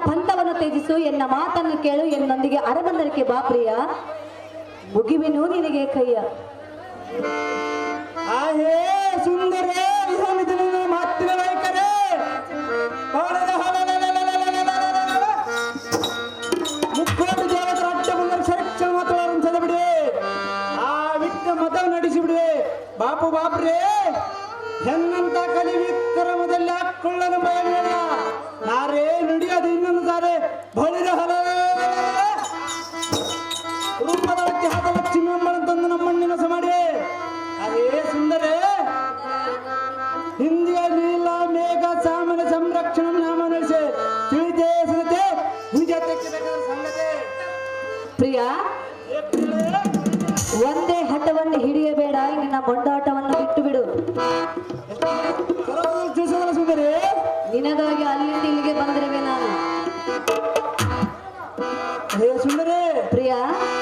ಪಂಥವನ್ನು ತ್ಯಜಿಸು, ಎನ್ನ ಮಾತನ್ನು ಕೇಳು, ಎನ್ನೊಂದಿಗೆ ಅರಬಂದರಕ್ಕೆ ಬಾ ಪ್ರಿಯ, ಮುಗಿವೆನು ನಿನಗೆ ಕೈಯ. ಆಹೇ ಸುಂದರೇ ಮಾತಿನ ವೈಖರೇ ಮುಕ್ಕೋಟಿ ದೇವತರ ಅಡ್ಡ ಬಂದರೆ ಸರಕ್ಷಣ ಮಾತುಗಳನ್ನು ಚದಬಿಡಿ, ಆ ವಿಟ್ಟ ಮತ ನಡೆಸಿಬಿಡಿ. ಬಾಪು ಬಾಪ್ರೇ ಹೆನ್ನಂತ ಕಲಿ ವಿಕ್ರಮದಲ್ಲಿ ಹಾಕೊಳ್ಳಲು ಭಯವೇಳ, ನಾರೇ ನುಡಿಯೋದು ಇನ್ನೊಂದು ಸಾರೆ ಬಳಿದ ಹಲ ರೂಪದೊಳಕ್ಕೆ ಹಾದ ಲಕ್ಷ್ಮಿ ಅಮ್ಮನಂತಂದು ನಮ್ಮಣ್ಣಿನ ಸಮಾಡಿ. ಅದೇ ಸುಂದರೇ ಹಿಂದಿಯ ನೀಲ ಮೇಘ ಸಾಮಾನ್ಯ ಸಂರಕ್ಷಣೆ ನಾಮ ನಡೆಸಿ ತಿಳಿದೇ ಸದತೆ ನಿಜ ತೆಕ್ಕಬೇಕಾದ ಸಂಗತಿ. ಪ್ರಿಯ, ಒಂದೇ ಹಠವನ್ನು ಹಿಡಿಯಬೇಡ, ನಿನ್ನ ಮೊಂಡಾಟವನ್ನು ಬಿಟ್ಟು ಬಿಡು. ತಿಳಿಸೋದಲ್ಲ ಸುಂದರಿ, ನಿನಗಾಗಿ ಅಲ್ಲಿಂದ ಇಲ್ಲಿಗೆ ಬಂದಿರುವೆ ನಾನು. ಹೇ ಸುಂದರಿ, ಪ್ರಿಯ,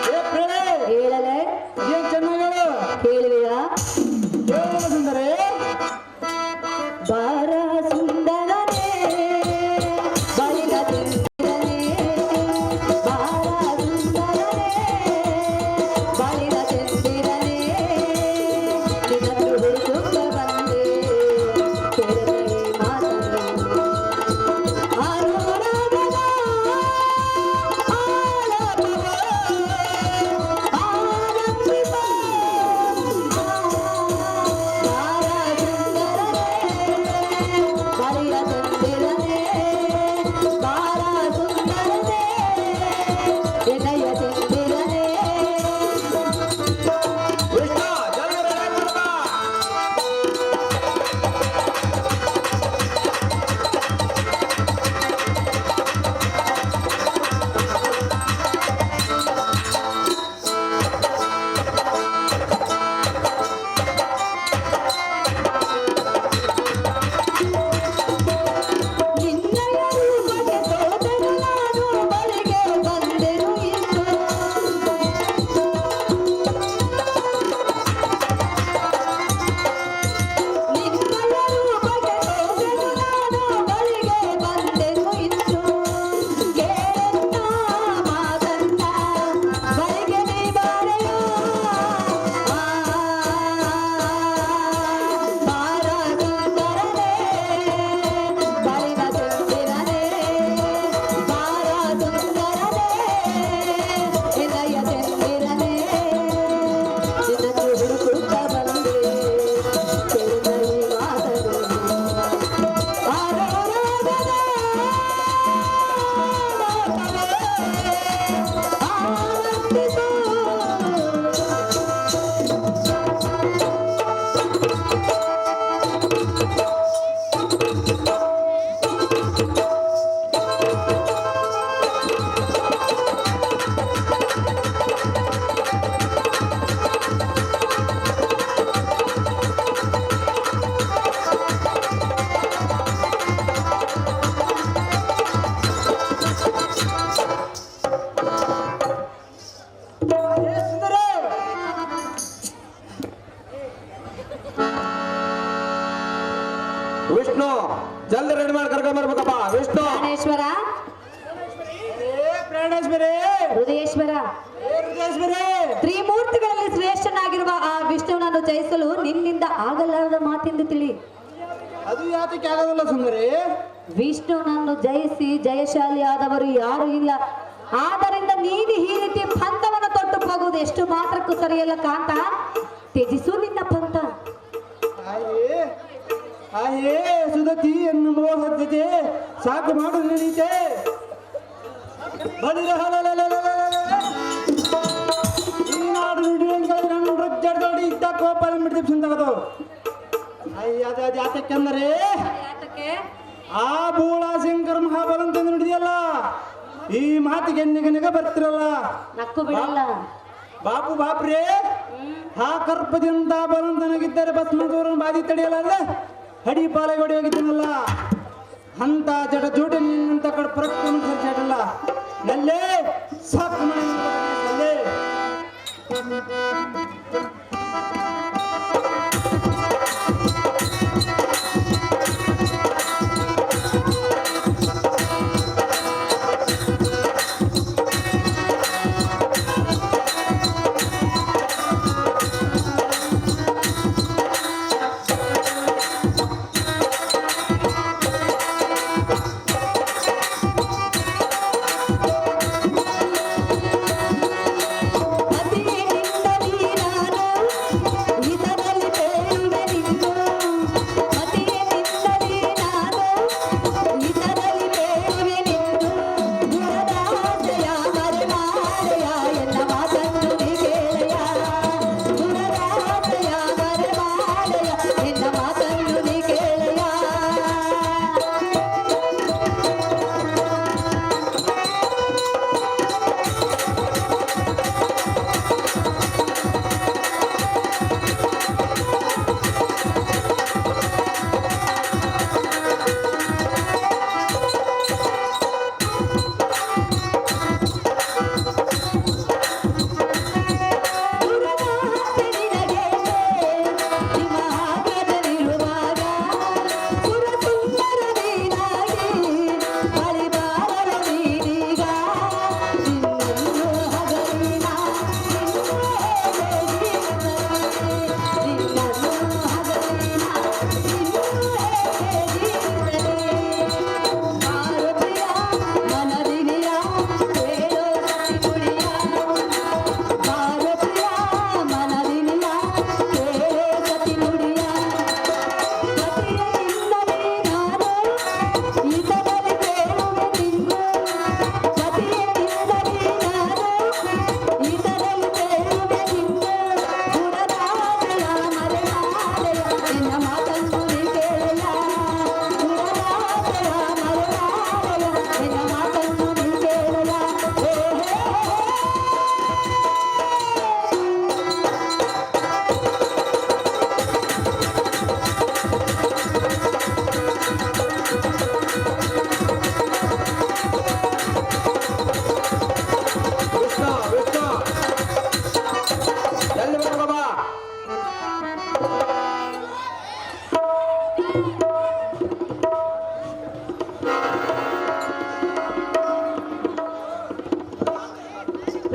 ಹೇ ಪ್ರೇಳೆ, ಹೇಳಲೆ ಏನ್ ಚೆನ್ನಾಗಳು ಕೇಳುವೆಯಾ? ಹೇಳಲ್ಲ ಸುಂದರಿ. ಬಾರ ಸುಂದರನೇ ಬಳಿದ ಚಂದಿರನೇ, ಬಾರ ಸುಂದರನೇ ಬಳಿದ ಚಂದಿರನೇ, ನಿನ್ನನ್ನು ಹುಡುಕುತ್ತ ಬಂದೆ ಕೇಳದೆ ಮಾತನ್ನು, ಅನುರಾಗದ ಆಲಾಪವ ಆನಂದಿಸ. ವಿಷ್ಣು ಜಲ್ದಿ ready ಮಾಡ್ಕೊ ಬಾ. ನಿನ್ನಯ ರೂಪಕ್ಕೆ ಸೋತೆನು ನಾನು, ಬಳಿಗೆ ಬಂದೆನು ಇಂದು. ನಿನ್ನಯ ರೂಪಕ್ಕೆ ಸೋತೆನು ನಾನು, ಬಳಿಗೆ ಬಂದೆನು ಇಂದು. ಕೇಳೆನ್ನ ಮಾತನ್ನ ಬಳಿಗೆ ನೀ ಬಾರೆಯೋ, ಬಾರ ಸುಂದರನೇ ಬಳಿದ ಚಂದಿರನೇ, ಬಾರ ಸುಂದರನೇ ಎದೆಯ ಚಂದಿರನೇ, ನಿನ್ನನ್ನು ಹುಡುಕುತ್ತ ಬಂದೆ ಕೇಳಿದ ಈ ಮಾತನ್ನು, ಅನುರಾಗದ ಆನಂದಿಸು. ಹೇ ಸುಂದರಿ, ವಿಷ್ಣು ಜಲ್ದಿ ರೆಡಿ ಮಾಡಿ ಕರ್ಕೊಂಡ್ ಬರ್ಬೇಕಪ್ಪ. ವಿಷ್ಣು ಪ್ರಾಣೇಶ್ವರ, ಹೇ ಪ್ರಾಣೇಶ್ವರಿ, ಹೃದಯೇಶ್ವರ, ಹೇ ಹೃದಯೇಶ್ವರಿ, ತ್ರಿಮೂರ್ತಿಗಳಲ್ಲಿ ಶ್ರೇಷ್ಠನಾಗಿರುವ ಆ ವಿಷ್ಣುವನ್ನು ಜಯಿಸಲು ನಿನ್ನಿಂದ ಆಗಲಾರದ ಮಾತೆಂದು ತಿಳಿ. ಅದು ಯಾತಕ್ಕೆ ಆಗೋದಿಲ್ಲ ಸುಂದರಿ? ವಿಷ್ಣುನನ್ನು ಜಯಿಸಿ ಜಯಶಾಲಿಯಾದವರು ಯಾರು ಇಲ್ಲ. ಆದ್ದರಿಂದ ನೀನು ಈ ರೀತಿ ಪಂಥವನ್ನು ತೊಟ್ಟು ಹೋಗುವುದು ಎಷ್ಟು ಮಾತ್ರಕ್ಕೂ ಸರಿಯಲ್ಲ ಕಾಂತ. ತ್ಯಜಿಸು ನಿನ್ನ ಪಂಥ. ಆಯೇ ಆಯೇ ಸುದತಿ ಎನ್ನು ಮೋಹದ್ಯತೆ ಸಾಕು ಮಾಡು ನೀತೆ ಬಳಿದ ಈ ನಾಡು ನುಡಿಯಂಗಾದ್ರೆ ನನ್ನ ರಜ್ಜಡ್ದೋಡಿ ಇದ್ದ ಕೋಪ ಬಿಡ್ತೀವಿ ಸುಂದರದು. ಅಯ್ಯ ಅದು ಯಾತಕ್ಕೆಂದರೆ ಆ ಬೂಳ ಶಂಕರ ಮಹಾಬಲ ಅಂತ ನುಡಿಯಲ್ಲ, ಈ ಮಾತಿಗೆ ನಿಗ ಬರ್ತಿರಲ್ಲ. ನಕ್ಕು ಬಿಡಲ್ಲ. ಬಾಪು ಬಾಪ್ರೇ, ಆ ಕರ್ಪದಿಂದ ಬಲಂತನಾಗಿದ್ದರೆ ಭಸ್ಮದೂರನ್ನು ಬಾದಿ ತಡೆಯಲ್ಲ, ಹಡಿ ಪಾಲೆ ಹೊಡಿ ಹೋಗಿದ್ದೀನಲ್ಲ ಅಂತ ಜಡ ಜೋಡಿ ನಿನ್ನಂತ ಕಡೆ ಪ್ರಕೃತಿ ಸರಿಸಾಡಲ್ಲ. ನಲ್ಲೇ ಸಾಕು ನಲ್ಲೇ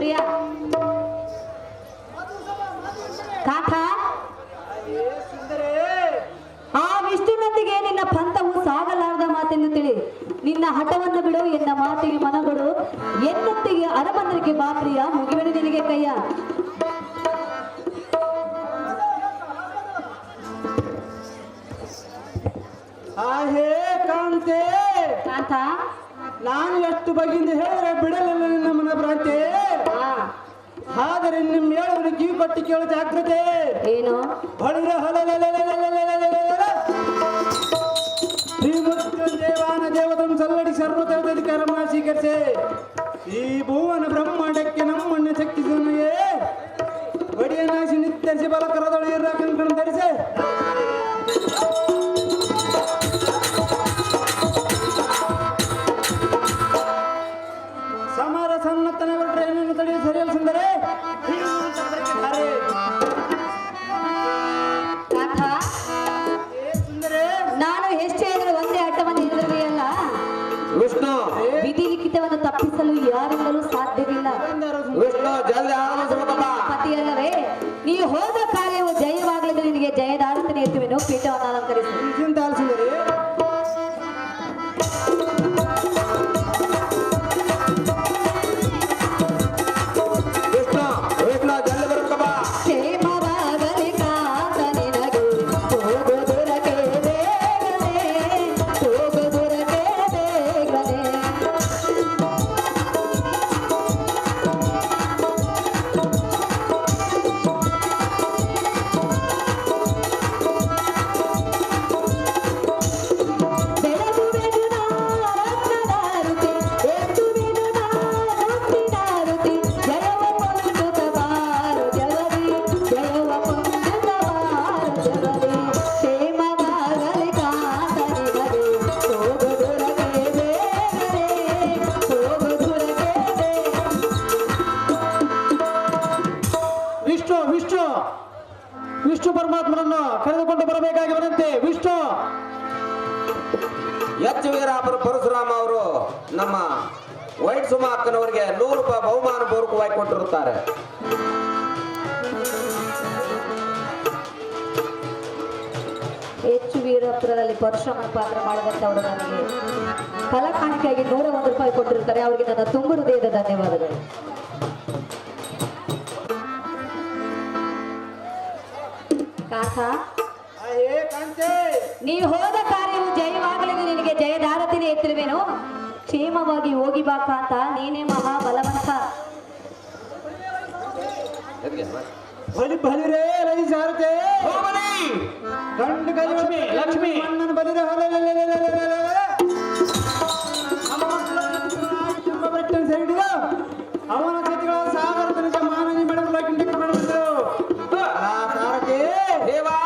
ಪ್ರಿಯ ಕಾಕ ಆ ವಿಷ್ಣುನೊಂದಿಗೆ ನಿನ್ನ ಪಂಥವು ಸಾಗಲಾರದ ಮಾತೆಂದು ತಿಳಿ. ನಿನ್ನ ಹಠವನ್ನು ಬಿಡು, ಎನ್ನ ಮಾತಿಗೆ ಮನಗಳು, ಎನ್ನೊತ್ತಿಗೆ ಅರಮಂದಿರಕ್ಕೆ ಬಾ ಪ್ರಿಯ, ಮುಗಿವೆನು ನಿನಗೆ ಕೈಯ. ಹೇ ಕಾಂತೆ, ಕಾಂತ ನಾನು ಎಷ್ಟು ಬಗೆಯಿಂದ ಹೇಳಿದ್ರೆ ಬಿಡಲಿಲ್ಲ ನಿನ್ನ ಮನ ಭ್ರಾಂತಿ. ಆದರೆ ನಿಮ್ಮ ಹೇಳುವುದು ಕಿವಿ ಕೊಟ್ಟು ಕೇಳು ಜಾಗ್ರತೆ. ಏನು ಹೊಳಿರ ಶ್ರೀಮೃತ್ಯುಂಜಯವಾನ ದೇವತಂ ಸಲ್ಲಡಿ ಸರ್ವದೇವತಾಧಿಕಾರ ಸ್ವೀಕರಿಸೆ. ಈ ಭುವನ ಬ್ರಹ್ಮಾಂಡಕ್ಕೆ ನಮ್ಮನ್ನ ಶಕ್ತಿಸುವನಿಗೆ ಒಡೆಯನಾಶಿ ನಿತ್ತರಿಸಿ ಬಲಕರದೊಳಗೆ ಇರ ಕಂಕಣ ಧರಿಸೆ. ಸಮರ ಸನ್ನತನ ಟ್ರೈನನ್ನು ತಡೆಯುವ ಸರಿಯಲ್ಲ ಸುಂದರೆ. ಕಾಕ ಸುಂದರೆ ನಾನು ಎಷ್ಟು ಹೇಳಿದ್ರು ಒಂದೇ ಅಡ್ಡವನ್ನು ಹಿಡಿದಿರುವೆಯಲ್ಲ. ವಿಷ್ಣು ವಿಧಿ ಲಿಖಿತವನ್ನು ತಪ್ಪಿಸಲು ಯಾರಿಂದಲೂ ಸಾಧ್ಯವಿಲ್ಲ. ವಿಷ್ಣು ಜಲ್ದಿ ಆರಂಭಿಸಬೇಕಪ್ಪ. ಪತಿಯಲ್ಲವೇ ನೀವು ಹೋದ ಕಾರ್ಯವು ಜಯವಾಗಲಿದ್ದು ನಿನಗೆ ಜಯದಾರತನೆ ಎತ್ತುವೆನು. ಪೀಠವನ್ನು ಅಲಂಕರಿಸಿ. ಚಿಂತ ಸುಂದರಿ. ವಿಷ್ಣು ವಿಷ್ಣು ಜಲ್ದಿ ಬರ್ಬೇಕಪ್ಪ. ಕ್ಷೇಮವಾಗಲಿ ಕಾಂತ ನಿನಗೆ, ಹೋಗುವುದಕ್ಕೆ ಬೇಗನೆ, ಹೋಗುವುದಕ್ಕೆ ಬೇಗನೆ. ಬೆಳಗುವೆನು ನಾ ರತ್ನದಾರುತಿ, ಎತ್ತುವೆನು ನಾ ನುಡಿದಾರುತಿ, ಜಯವ ಕೊಂಡುತ ಬಾರು ಜಗದಿ, ಜಯವ ಕೊಂಡುತ ಬಾರು ಜಗದಿ. ಕ್ಷೇಮವಾಗಲಿ ಕಾಂತ ನಿನಗೆ, ಹೋಗುವುದಕ್ಕೆ ಬೇಗನೆ, ಹೋಗುವುದಕ್ಕೆ ಬೇಗನೆ. ವಿಷ್ಣು ವಿಷ್ಣು ವಿಷ್ಣು ಪರಮಾತ್ಮನನ್ನು ಕರೆದುಕೊಂಡು ಬರಬೇಕಾಗಿರುವಂತೆ. ವಿಷ್ಣು ಎಚ್ ವೀರಾಪುರ ಪರಶುರಾಮ ಅವರು ನಮ್ಮ ವೈಟ್ ಸುಮಾ ಅಕ್ಕನವರಿಗೆ 100 ರೂಪಾಯಿ ಬಹುಮಾನ ಪೂರ್ವಕವಾಗಿ ಕೊಟ್ಟಿರುತ್ತಾರೆ. ಹೆಚ್ಚು ವೀರಪುರದಲ್ಲಿ ಪರಶುರಾಮನ ಪಾತ್ರ ಮಾಡಿದಂಥವರು ನನಗೆ ಕಲಾ ಕಾಣಿಕೆಯಾಗಿ 101 ರೂಪಾಯಿ ಕೊಟ್ಟಿರ್ತಾರೆ. ಅವರಿಗೆ ನನ್ನ ತುಂಬ ಹೃದಯದ ಧನ್ಯವಾದಗಳು. ಕಾಕ ಕಾಂತೆ, ನೀವು ಹೋದ ಕಾರ್ಯವು ಜಯವಾಗಲಿದ್ದು ನಿನಗೆ ಜಯದಾರತಿನೇ ಎತ್ತಿರುವೆನು. ಕ್ಷೇಮವಾಗಿ ಹೋಗಿ ಬಾ ಕಾಂತ, ನೀನೇ ಮಹಾಬಲವಂತ. ಬಲಿ ಬಲಿರೇ ರೈ ಸಾರತೆ ಗಂಡು ಲಕ್ಷ್ಮಿ ಲಕ್ಷ್ಮಿ ಅಣ್ಣನ ಬಲಿರ ಸೈಡಿದ ಅವನ ಜೊತೆಗಳ ಸಾಗರ ತನಕ ಮಾನನಿ ಮಾಡಲು ಸಾರತೆ ದೇವಾ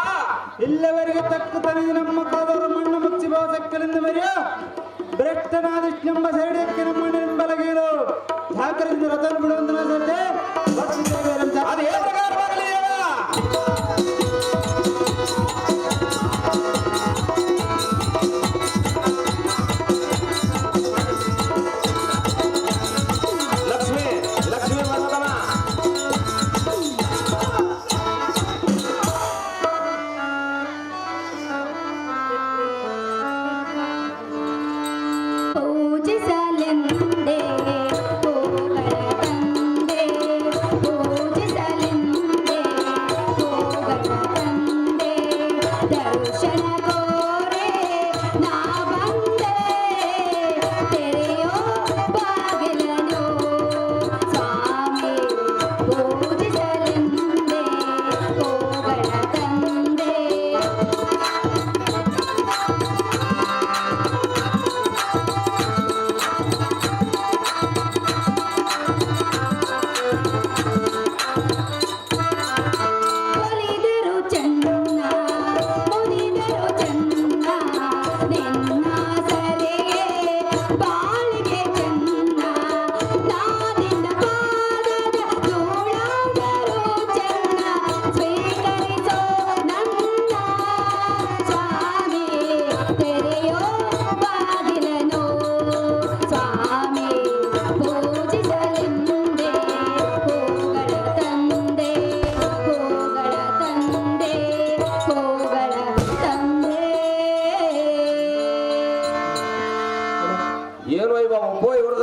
ಇಲ್ಲವರೆಗೆ ತಕ್ಕುತ್ತನಿಗೆ ನಮ್ಮ ಕಾದವರು ಮಣ್ಣು ಮುಚ್ಚಿ ಬಹುಸಕ್ಕಲಿಂದ ಮರಿಯ ಬ್ರೆಕ್ಟನಾದಿಷ್ಟೆಂಬ ಸೈಡಕ್ಕೆ ನಮ್ಮ ಮಣ್ಣಿನ ಬಲಗೀರು ಠಾಕರಿಂದ ರಥನ ಬಿಡುವಂತ ಅದು ಏನು ಪ್ರಕಾರ ಬರಲಿ ಹೇಳ. ಲಕ್ಷ್ಮಿ ಲಕ್ಷ್ಮಿ ಬಂದಮ್ಮ. ಪೂಜಿಸಲೆಂದೇ ಹೋಗಲಂದೆ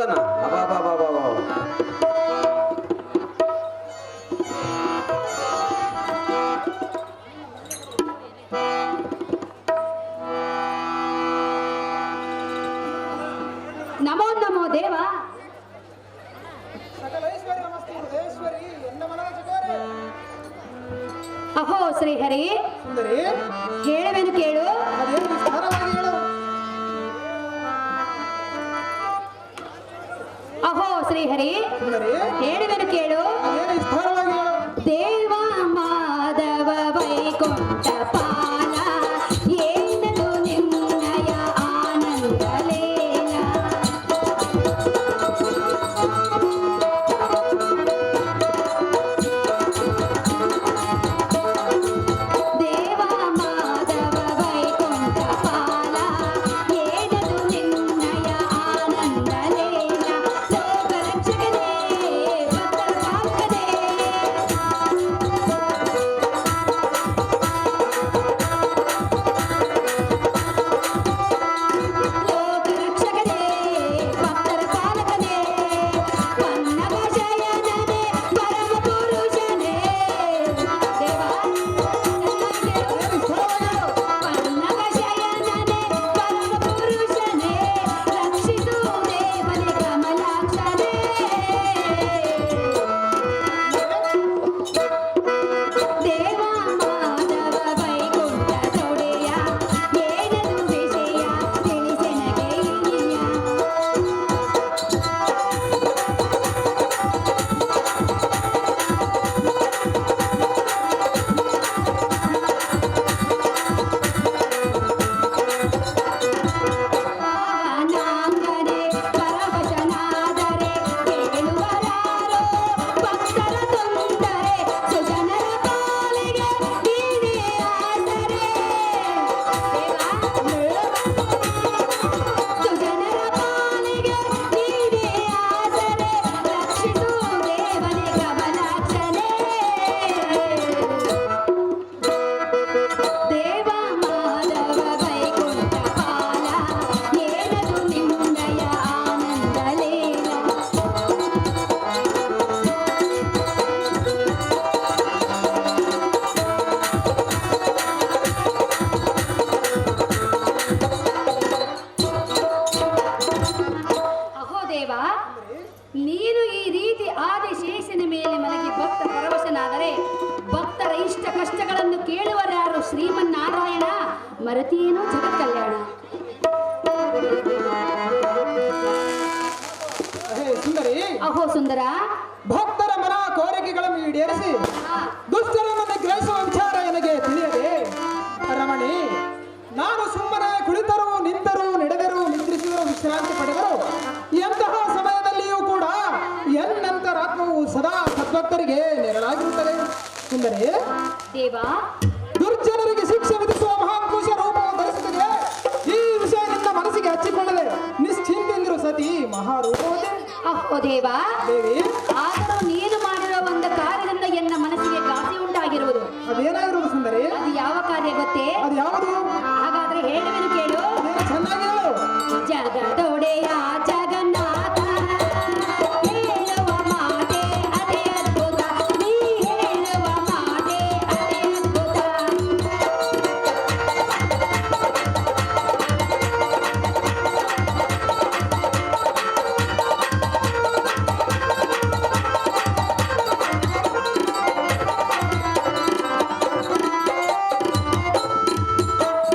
ಹೌದನ ಅಬಾಬಾಬಾಬಾ. ನಮೋ ನಮೋ ದೇವ. ಸಕಲೇಶ್ವರಿ ನಮಸ್ತೆ ಹೃದಯೇಶ್ವರಿ ಎನ್ನ ಮನದ ಜಗೋರೆ. ಅಹೋ ಶ್ರೀಹರಿ, ಸುಂದರಿ ಹೇಳುವೆನು ಕೇಳು. ಅದೇನು ವಿಸ್ತಾರವಾಗಿ ಹೇಳು. ಅಹೋ ಶ್ರೀಹರಿ, ಸುಂದರಿ ಹೇಳುವೆನು ಕೇಳು. ಅದೇನು ವಿಸ್ತಾರವಾಗಿ ಹೇಳು. ದೇವ ಮಾಧವ ವೈಕುಂಠ ಪಾಲ ಏನದು ನಿನ್ನಯ ಆನಂದ ಲೀಲ. ದೇವ ಮಾಧವ ವೈಕುಂಠ ಪಾಲ ಏನದು ನಿನ್ನಯ ಆನಂದ ಲೀಲ. ಲೋಕ ರಕ್ಷಕನೇ ಭಕ್ತರ ಪಾಲಕನೇ. ಲೋಕ ರಕ್ಷಕನೇ ಭಕ್ತರ ಪಾಲಕನೇ. ಪನ್ನಗ ಶಯನನೇ ಪರಮ ಪುರುಷನೇ. ದೇವ ಪನ್ನಗ ಶಯನನೇ ಪರಮ ಪುರುಷನೇ. ರಕ್ಷಿಸು ದೇವನೇ ಕಮಲಾಕ್ಷನೇ. ದೇವ ಮಾಧವ ವೈಕುಂಠ ತೊಡೆಯ ಏನದು ವಿಷಯ ತಿಳಿಸೆನಗೆ ಇನಿಯ. ನಾಂಗನೆ ಪರವಶನಾದರೆ ಕೇಳುವರಾರೋ ಭಕ್ತರ ತೊಂದರೆ. ಸುಜನರ ಪಾಲಿಗೆ ನೀನೇ ಆಸರೆ. ಸುಜನರ ಪಾಲಿಗೆ ನೀನೇ ಆಸರೆ. ರಕ್ಷಿಸು ದೇವನೇ ಕಮಲಾಕ್ಷನೇ. ದೇವ ಮಾಧವ ವೈಕುಂಠ ಪಾಲ ಏನದು ನಿನ್ನಯ ಆನಂದ ಲೀಲ. ಅಹೋ ದೇವ, ನೀನು ಈ ರೀತಿ ಆದಿಶೇಷನ ಮೇಲೆ ಮಲಗಿ ಭಕ್ತ ಪರವಶನಾದರೆ ಭಕ್ತರ ಇಷ್ಟ ಕಷ್ಟಗಳನ್ನು ಕೇಳುವರಾರು ಶ್ರೀಮನ್ನಾರಾಯಣ. ಮರತಿಯೇನು ಜಗತ್ ಕಲ್ಯಾಣ. ಹೇ ಸುಂದರಿ ಅಹೋ ಸುಂದರ, ಭಕ್ತರ ಮನ ಕೋರಿಕೆಗಳನ್ನು ಈಡೇರಿಸಿ ದುಷ್ಟರನ್ನು ನಿಗ್ರಹಿಸುವ ವಿಚಾರ ನನಗೆ ತಿಳಿಯದೆ. ರಮಣಿ, ನಾನು ಸುಮ್ಮನೆ ಕುಳಿತರೂ ನಿಂತರೂ ನಡೆದರೂ ನಿದ್ರಿಸಿದರೂ ವಿಶ್ರಾಂತಿ ಪಡೆದರು ಎಂತಹ ಸಮಯದಲ್ಲಿಯೂ ಕೂಡ ಎನ್ನಂತರಾತ್ಮವು ಸದಾ ಸದ್ಭಕ್ತರಿಗೆ ನೆರಳಾಗಿರುತ್ತದೆ. ಸುಂದರಿ, ದೇವ ದುರ್ಜನರಿಗೆ ಶಿಕ್ಷೆ ವಿಧಿಸುವ ಮಹಾಂಕುಶ ರೂಪವನ್ನು ಧರಿಸುತ್ತದೆ. ಈ ವಿಷಯ ನಿನ್ನ ಮನಸ್ಸಿಗೆ ಹಚ್ಚಿಕೊಳ್ಳದೆ ನಿಶ್ಚಿಂತೆಂದಿರು ಸತಿ ಮಹಾರೂಪವೇ. ಅಹೋ ದೇವ, ದೇವಿ, ಆದರೂ ನೀನು ಮಾಡಿರುವ ಒಂದು ಕಾರ್ಯದಿಂದ ಎನ್ನ ಮನಸ್ಸಿಗೆ ಘಾಸಿ ಉಂಟಾಗಿರುವುದು. ಅದೇನಾಗಿರುವುದು ಸುಂದರಿ? ಅದು ಯಾವ ಕಾರ್ಯ ಗೊತ್ತೇ? ಅದು ಯಾವುದು? ಹಾಗಾದ್ರೆ ಹೇಳುವೆನು ಕೇಳು. ಅದೇನು ಚೆನ್ನಾಗಿ ಹೇಳು. ಜಗದೊಡೆಯ ಜಗನ್ನಾಥ ಹೇಳುವ ಮಾತೆ ಅದೇ ಅದ್ಭುತ. ನೀ ಹೇಳುವ ಮಾತೆ ಅದೇ ಅದ್ಭುತ.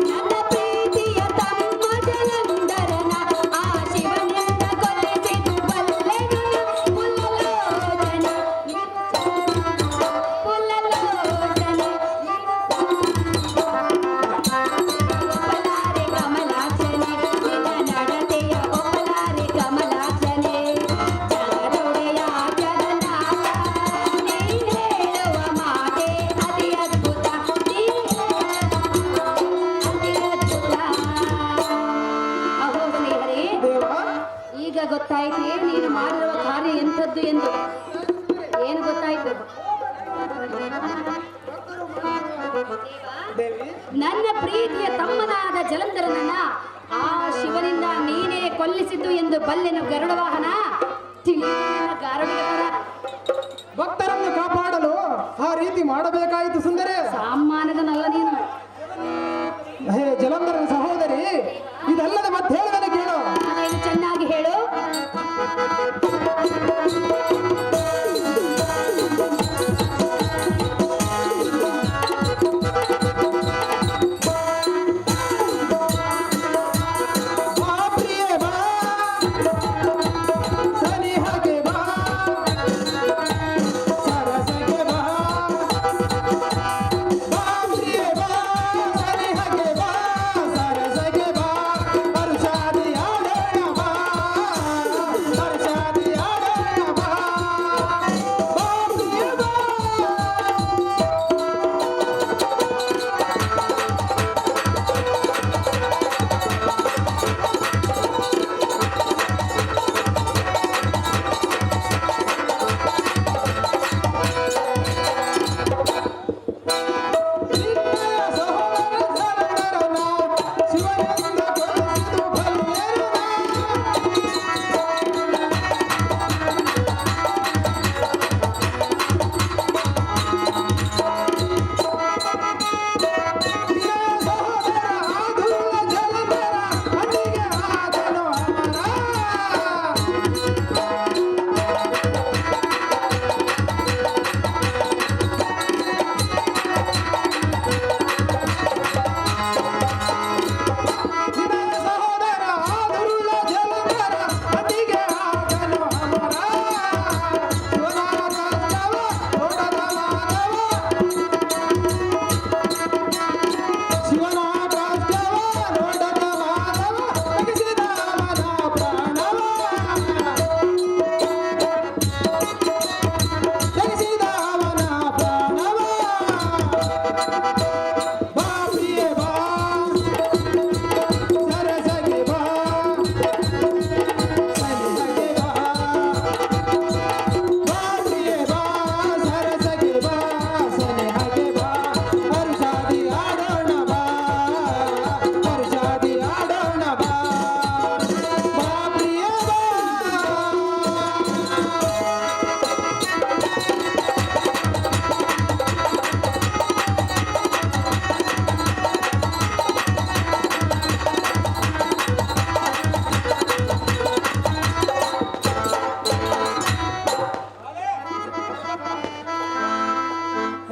ನನ್ನ ಪ್ರೀತಿಯ ತಮ್ಮ ಜಲಂಧರನ ಆ ಶಿವನಿಂದ ಕೊಲ್ಲಿಸಿದು ಬಲ್ಲೆನು. ಪುಲ್ಲಲೋಚನ ಪುಲ್ಲಲೋಚನ ಒಪ್ಪಲಾರೆ ಕಮಲಾಕ್ಷನೆ. ನಿನ್ನ ನಡತೆಯ ಒಪ್ಪಲಾರೆ ಕಮಲಾಕ್ಷನೆ. ಜಗದೊಡೆಯ ಜಗನ್ನಾಥ ನೀ ಹೇಳುವ ಮಾತೆ ಅತಿ ಅದ್ಭುತ. ನೀ ಅಹೋ ಶ್ರೀಹರಿ, ದೇವ, ಈಗ ಗೊತ್ತಾಯ್ತೇ ನೀನು ಮಾಡಿರುವ ಕಾರ್ಯ ಎಂಥದ್ದು ಎಂದು. ಏನು ಗೊತ್ತಾಯ್ತು? ದೇವಿ, ನನ್ನ ಪ್ರೀತಿಯ ತಮ್ಮನಾದ ಜಲಂಧರನನ್ನ ಆ ಶಿವನಿಂದ ನೀನೇ ಕೊಲ್ಲಿಸಿದ್ದು ಎಂದು ಬಲ್ಲೆನ ಗರುಡ ವಾಹನ ತಿಳಿಯಲಿಲ್ಲ ಗಾರುಡಿಗ ಪರ. ಭಕ್ತರನ್ನು ಕಾಪಾಡಲು ಆ ರೀತಿ ಮಾಡಬೇಕಾಯಿತು ಸುಂದರಿ. ಸಾಮಾನ್ಯದನಲ್ಲ ನೀನು. ಹೇ ಜಲಂಧರನ ಸಹೋದರಿ, ಇದಲ್ಲದೆ ಮತ್ತೆ ಹೇಳಿದನೆ ಕೇಳು. ಅದೇನು ಚೆನ್ನಾಗಿ ಹೇಳು.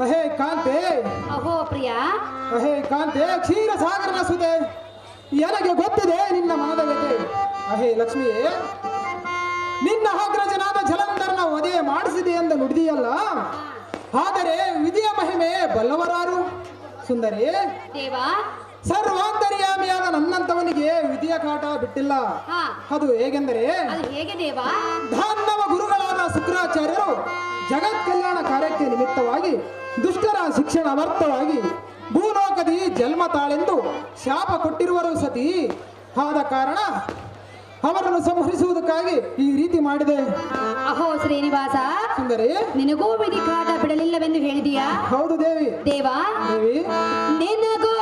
ಅಹೇ ಕಾಂತೆ, ಅಹೋ ಪ್ರಿಯ, ಅಹೇ ಕಾಂತೆ, ಕ್ಷೀರ ಸಾಗರನ ಸುದೆ, ನನಗೆ ಗೊತ್ತಿದೆ ನಿನ್ನ ಮನದ ವ್ಯಥೆ. ಅಹೇ ಲಕ್ಷ್ಮಿಯೇ, ನಿನ್ನ ಅಗ್ರಜನಾದ ಜಲಂಧರನ ವಧೆ ಮಾಡಿಸಿದೆ ಎಂದು ನುಡಿದಿಯಲ್ಲ, ಆದರೆ ವಿಧಿಯ ಮಹಿಮೆ ಬಲ್ಲವರಾರು ಸುಂದರಿ. ದೇವಾ, ಸರ್ವಾಂತರ್ಯಾಮಿಯಾದ ನನ್ನಂತವನಿಗೆ ವಿಧಿಯ ಕಾಟ ಬಿಟ್ಟಿಲ್ಲ. ಹಾ, ಅದು ಹೇಗೆಂದರೆ, ಅದು ಹೇಗೆ ದೇವಾ? ದಾನವ ಗುರುಗಳಾದ ಶುಕ್ರಾಚಾರ್ಯರು ಜಗತ್ ಕಲ್ಯಾಣ ಕಾರ್ಯಕ್ಕೆ ನಿಮಿತ್ತವಾಗಿ ದುಷ್ಟರ ಶಿಕ್ಷಣ ಅನರ್ಥವಾಗಿ ಭೂಲೋಕದಿ ಜನ್ಮ ತಾಳೆಂದು ಶಾಪ ಕೊಟ್ಟಿರುವರು ಸತಿ. ಆದ ಕಾರಣ ಅವರನ್ನು ಸಂಹರಿಸುವುದಕ್ಕಾಗಿ ಈ ರೀತಿ ಮಾಡಿದೆ. ಅಹೋ ಶ್ರೀನಿವಾಸ, ಸುಂದರಿ, ನಿನಗೂ ವಿಧಿ ಕಾಟ ಬಿಡಲಿಲ್ಲವೆಂದು ಹೇಳಿದೀಯಾ? ಹೌದು ದೇವಿ. ದೇವಾ, ದೇವಿ, ನಿನಗೂ